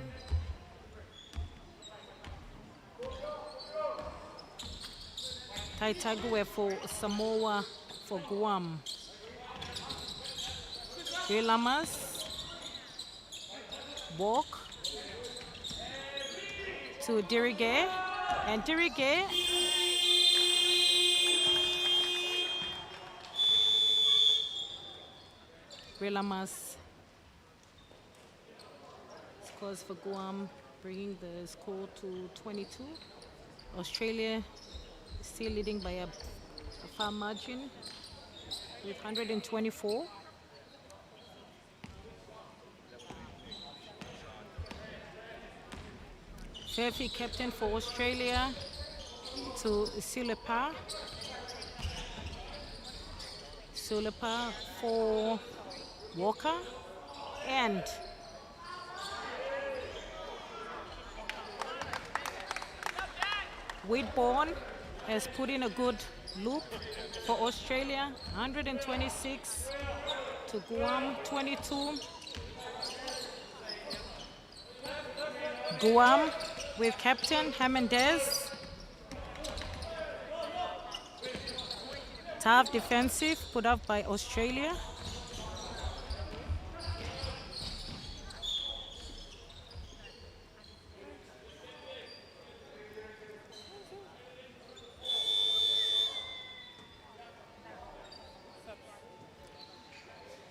Taitagwe for Samoa for Guam. Lamas walk to Dirige, and Dirige Lamas scores for Guam, bringing the score to 22. Australia still leading by a far margin with 124. Fairfield captain for Australia to Sulepa. Sulepa for Walker, and Whitbourne has put in a good loop for Australia. 126 to Guam 22. Guam with captain Hernandez. Tough defensive put up by Australia.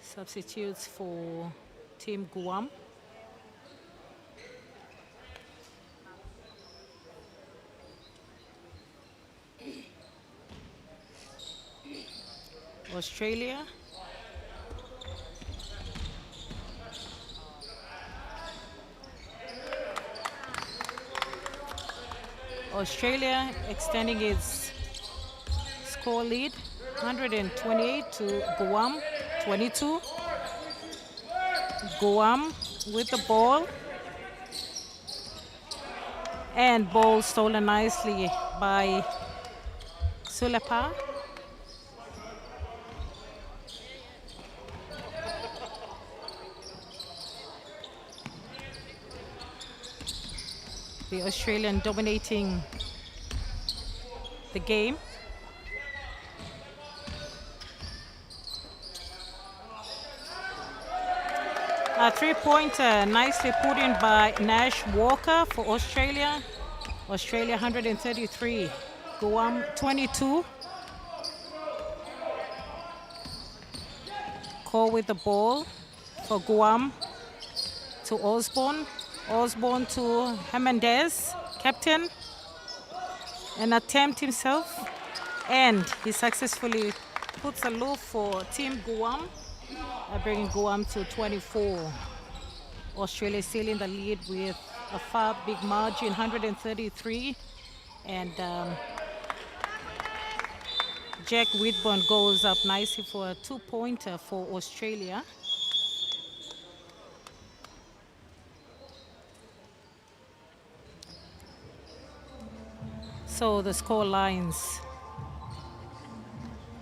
Substitutes for Team Guam. Australia. Australia extending its score lead, 128 to Guam 22. Guam with the ball, and ball stolen nicely by Sulepa. The Australian dominating the game. A three-pointer nicely put in by Nash Walker for Australia. Australia 133, Guam 22. Cole with the ball for Guam to Osborne. Osborne to Hernandez, captain, and attempt himself, and he successfully puts a loop for Team Guam, bringing Guam to 24. Australia still in the lead with a far big margin, 133, and Jack Whitburn goes up nicely for a two-pointer for Australia. So the score lines: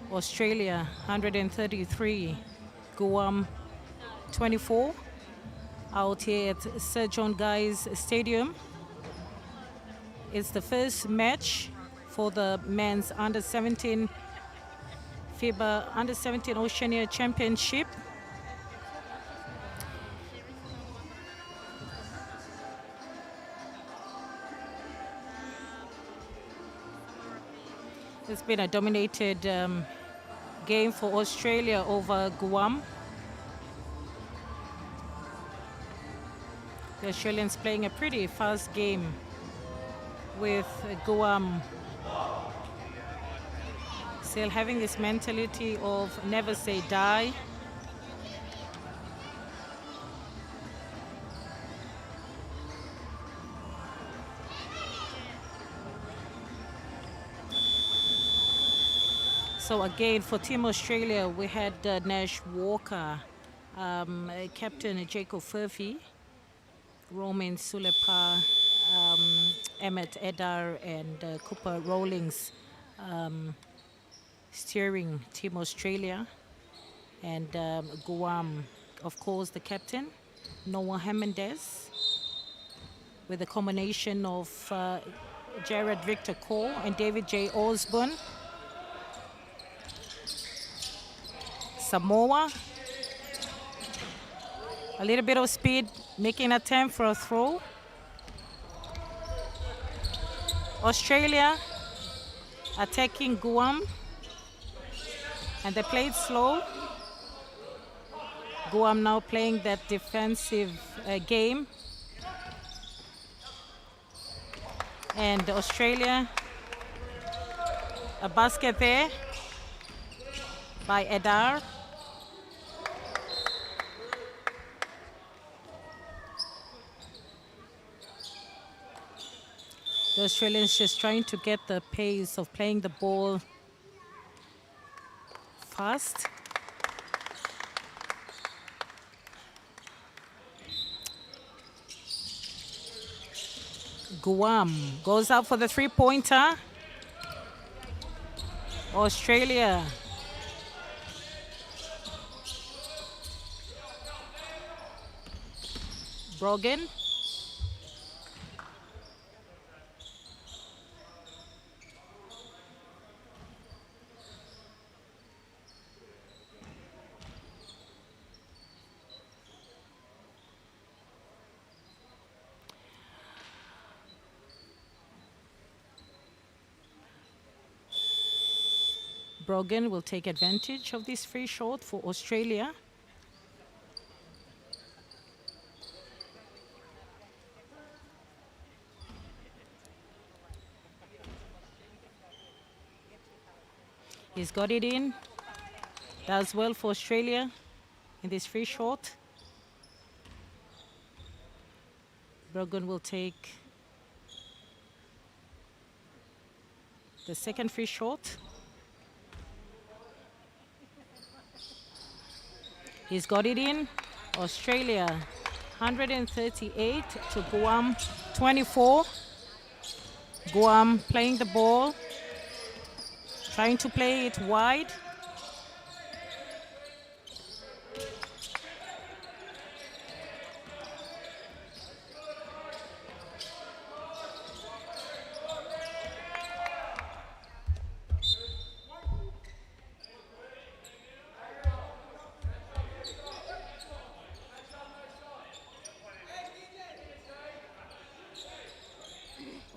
Australia 133, Guam 24, out here at Sir John Guy's Stadium. It's the first match for the men's under-17 FIBA Under-17 Oceania Championship. It's been a dominated game for Australia over Guam. The Australians playing a pretty fast game with Guam still having this mentality of never say die. So again, for Team Australia, we had Nash Walker, Captain Jacob Furphy, Roman Sulepa, Emmett Edar, and Cooper Rawlings steering Team Australia. And Guam, of course, the captain, Noah Hernandez, with a combination of Jared Victor Cole and David J. Osborne. Samoa, a little bit of speed, making an attempt for a throw. Australia attacking Guam, and they played slow. Guam now playing that defensive game. And Australia, a basket there by Edar. The Australians just trying to get the pace of playing the ball fast. Guam goes out for the three-pointer. Australia. Brogan. Brogan will take advantage of this free shot for Australia. He's got it in. Does well for Australia in this free shot. Brogan will take the second free shot. He's got it in. Australia 138 to Guam 24. Guam playing the ball, trying to play it wide.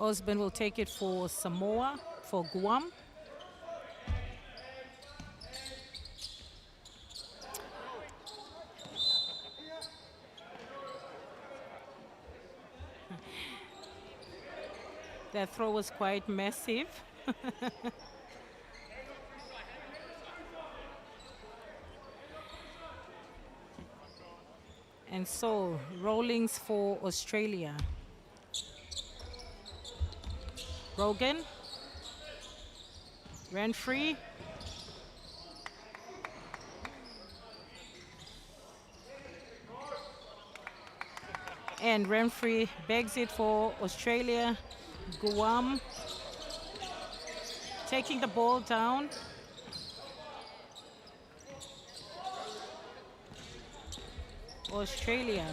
Osborne will take it for Samoa, for Guam. That throw was quite massive. And so, Rawlings for Australia. Brogan ran free. And Renfrey begs it for Australia. Guam taking the ball down. Australia.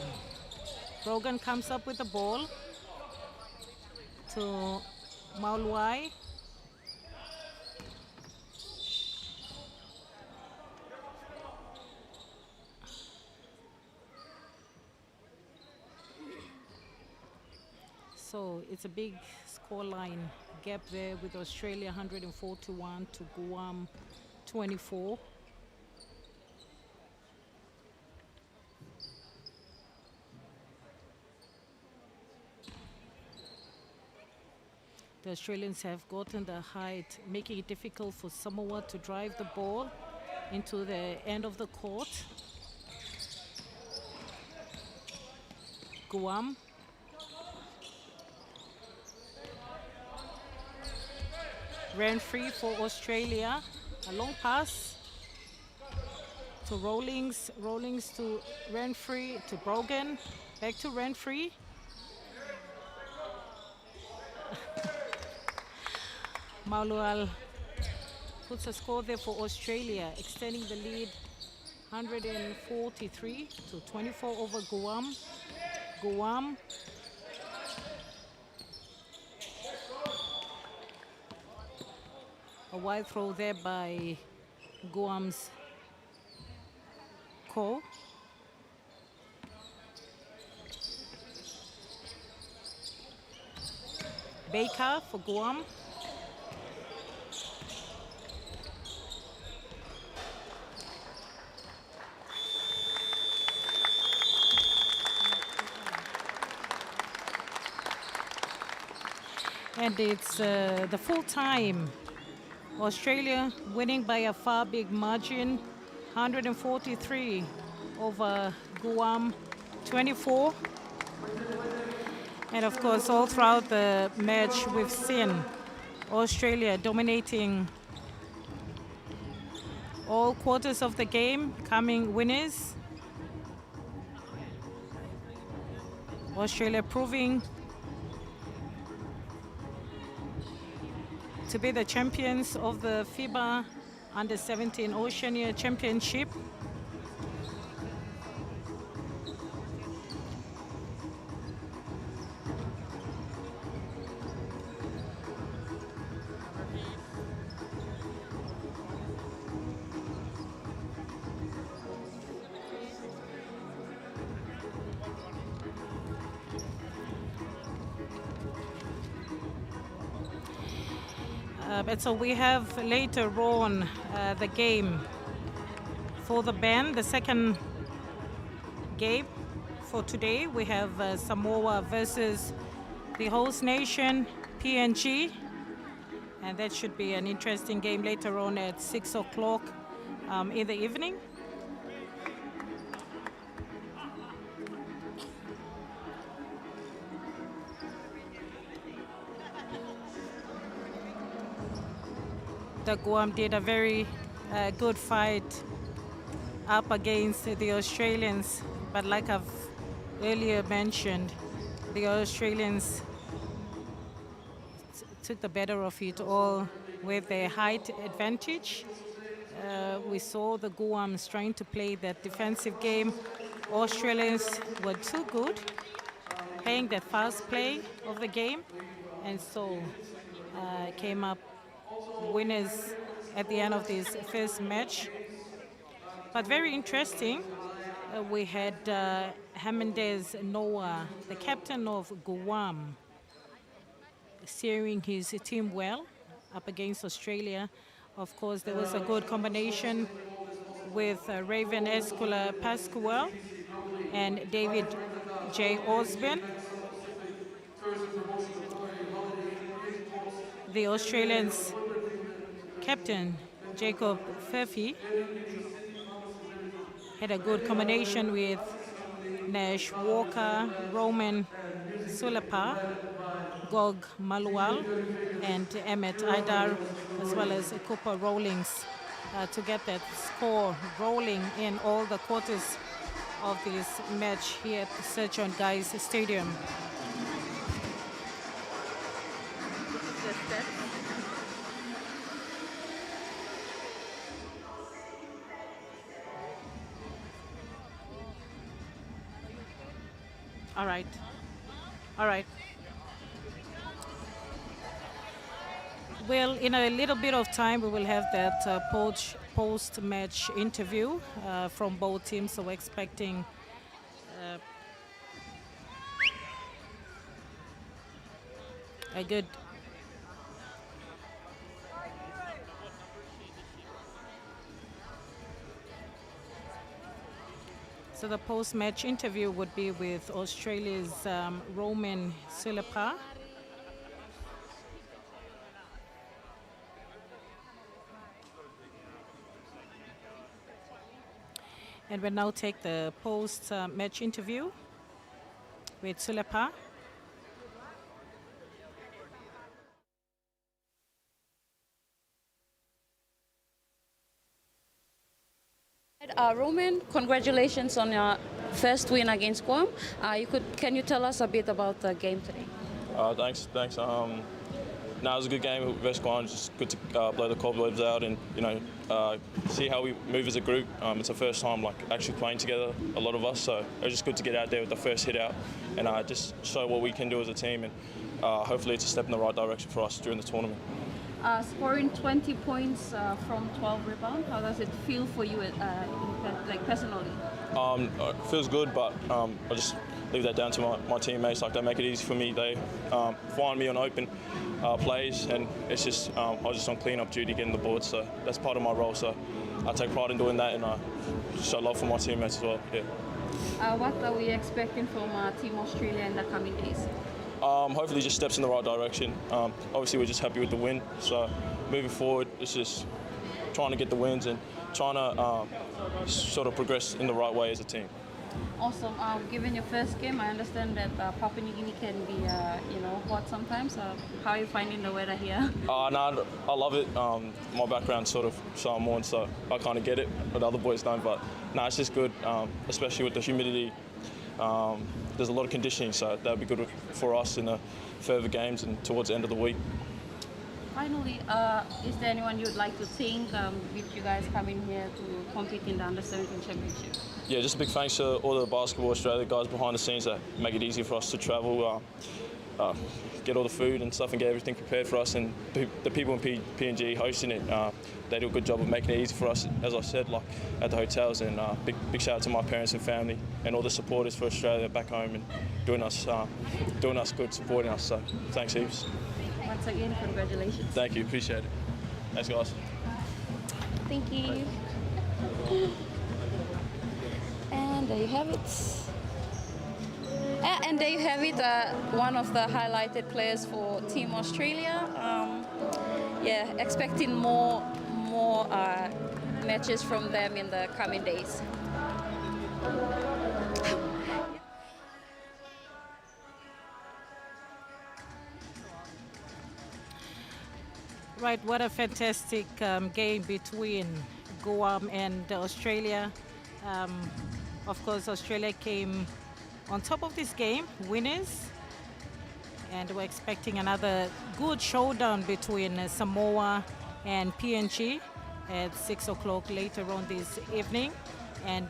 Brogan comes up with the ball to Maulwai. So it's a big scoreline gap there with Australia 141 to Guam 24. The Australians have gotten the height, making it difficult for Samoa to drive the ball into the end of the court. Guam. Ran free for Australia. A long pass to Rawlings. Rawlings to Renfrey, to Brogan. Back to Renfrey. Maulual puts a score there for Australia, extending the lead 143 to 24 over Guam. Guam a wide throw there by Guam's Ko. Baker for Guam. And it's the full time. Australia winning by a far big margin, 143 over Guam 24. And of course, all throughout the match, we've seen Australia dominating all quarters of the game, coming winners. Australia proving to be the champions of the FIBA U17 Oceania Championship. And so we have later on the game for the band, the second game for today. We have Samoa versus the host nation, PNG. And that should be an interesting game later on at 6 o'clock in the evening. The Guam did a very good fight up against the Australians, but like I've earlier mentioned, the Australians took the better of it all with their height advantage. We saw the Guams trying to play that defensive game. Australians were too good, playing that fast play of the game, and so came up winners at the end of this first match. But very interesting, we had Hernandez Noah, the captain of Guam, steering his team well up against Australia. Of course, there was a good combination with Raven Escula Pascual and David J. Osborne. The Australians' captain, Jacob Furphy, had a good combination with Nash Walker, Roman Sulapa, Gog Malual, and Emmett Idar, as well as Cooper Rawlings, to get that score rolling in all the quarters of this match here at the Sir John Guy's Stadium. All right. All right. Well, in a little bit of time, we will have that post-match interview from both teams. So we're expecting a good So the post-match interview would be with Australia's Roman Sulapa. And we'll now take the post-match interview with Sulapa. Roman, congratulations on your first win against Guam. Can you tell us a bit about the game today? Thanks. No, it was a good game versus Guam. It's just good to blow the cobwebs out and see how we move as a group. It's the first time actually playing together, a lot of us. So it was just good to get out there with the first hit out and just show what we can do as a team. And hopefully it's a step in the right direction for us during the tournament. Scoring 20 points from 12 rebounds, how does it feel for you, personally? It feels good, but I just leave that down to my teammates. They make it easy for me. They find me on open plays, and it's just I was just on clean-up duty getting the board. So that's part of my role. So I take pride in doing that, and I show love for my teammates as well. Yeah. What are we expecting from Team Australia in the coming days? Hopefully just steps in the right direction. Obviously we're just happy with the win, so moving forward it's just trying to get the wins and trying to sort of progress in the right way as a team. Awesome. Given your first game, I understand that Papua New Guinea can be hot sometimes. How are you finding the weather here? No, I love it. My background's sort of Samoan, so I kind of get it, but other boys don't. But no, it's just good, especially with the humidity. There's a lot of conditioning, so that'll be good for us in the further games and towards the end of the week. Finally, is there anyone you'd like to thank with you guys coming here to compete in the Under-17 Championship? Yeah, just a big thanks to all the Basketball Australia guys behind the scenes that make it easy for us to travel, get all the food and stuff and get everything prepared for us, and the people in PNG hosting it. They do a good job of making it easy for us, as I said, at the hotels. And big shout out to my parents and family and all the supporters for Australia back home and doing us good, supporting us. So thanks heaps. Once again, congratulations. Thank you, appreciate it. Thanks guys. Thank you. And there you have it. And there you have it, one of the highlighted players for Team Australia. Expecting more matches from them in the coming days. Right, what a fantastic game between Guam and Australia. Of course, Australia came on top of this game, winners, and we're expecting another good showdown between Samoa and PNG at 6 o'clock later on this evening. And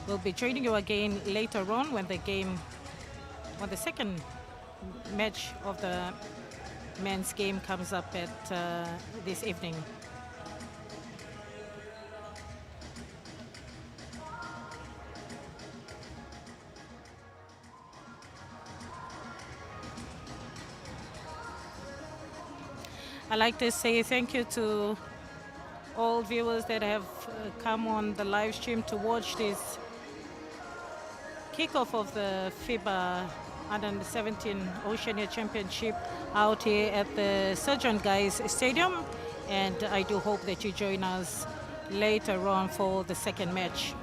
we'll be joining you again later on when the second match of the men's game comes up at this evening. I'd like to say thank you to all viewers that have come on the live stream to watch this kickoff of the FIBA U17 Oceania Championship out here at the Sergeant Guys Stadium, and I do hope that you join us later on for the second match.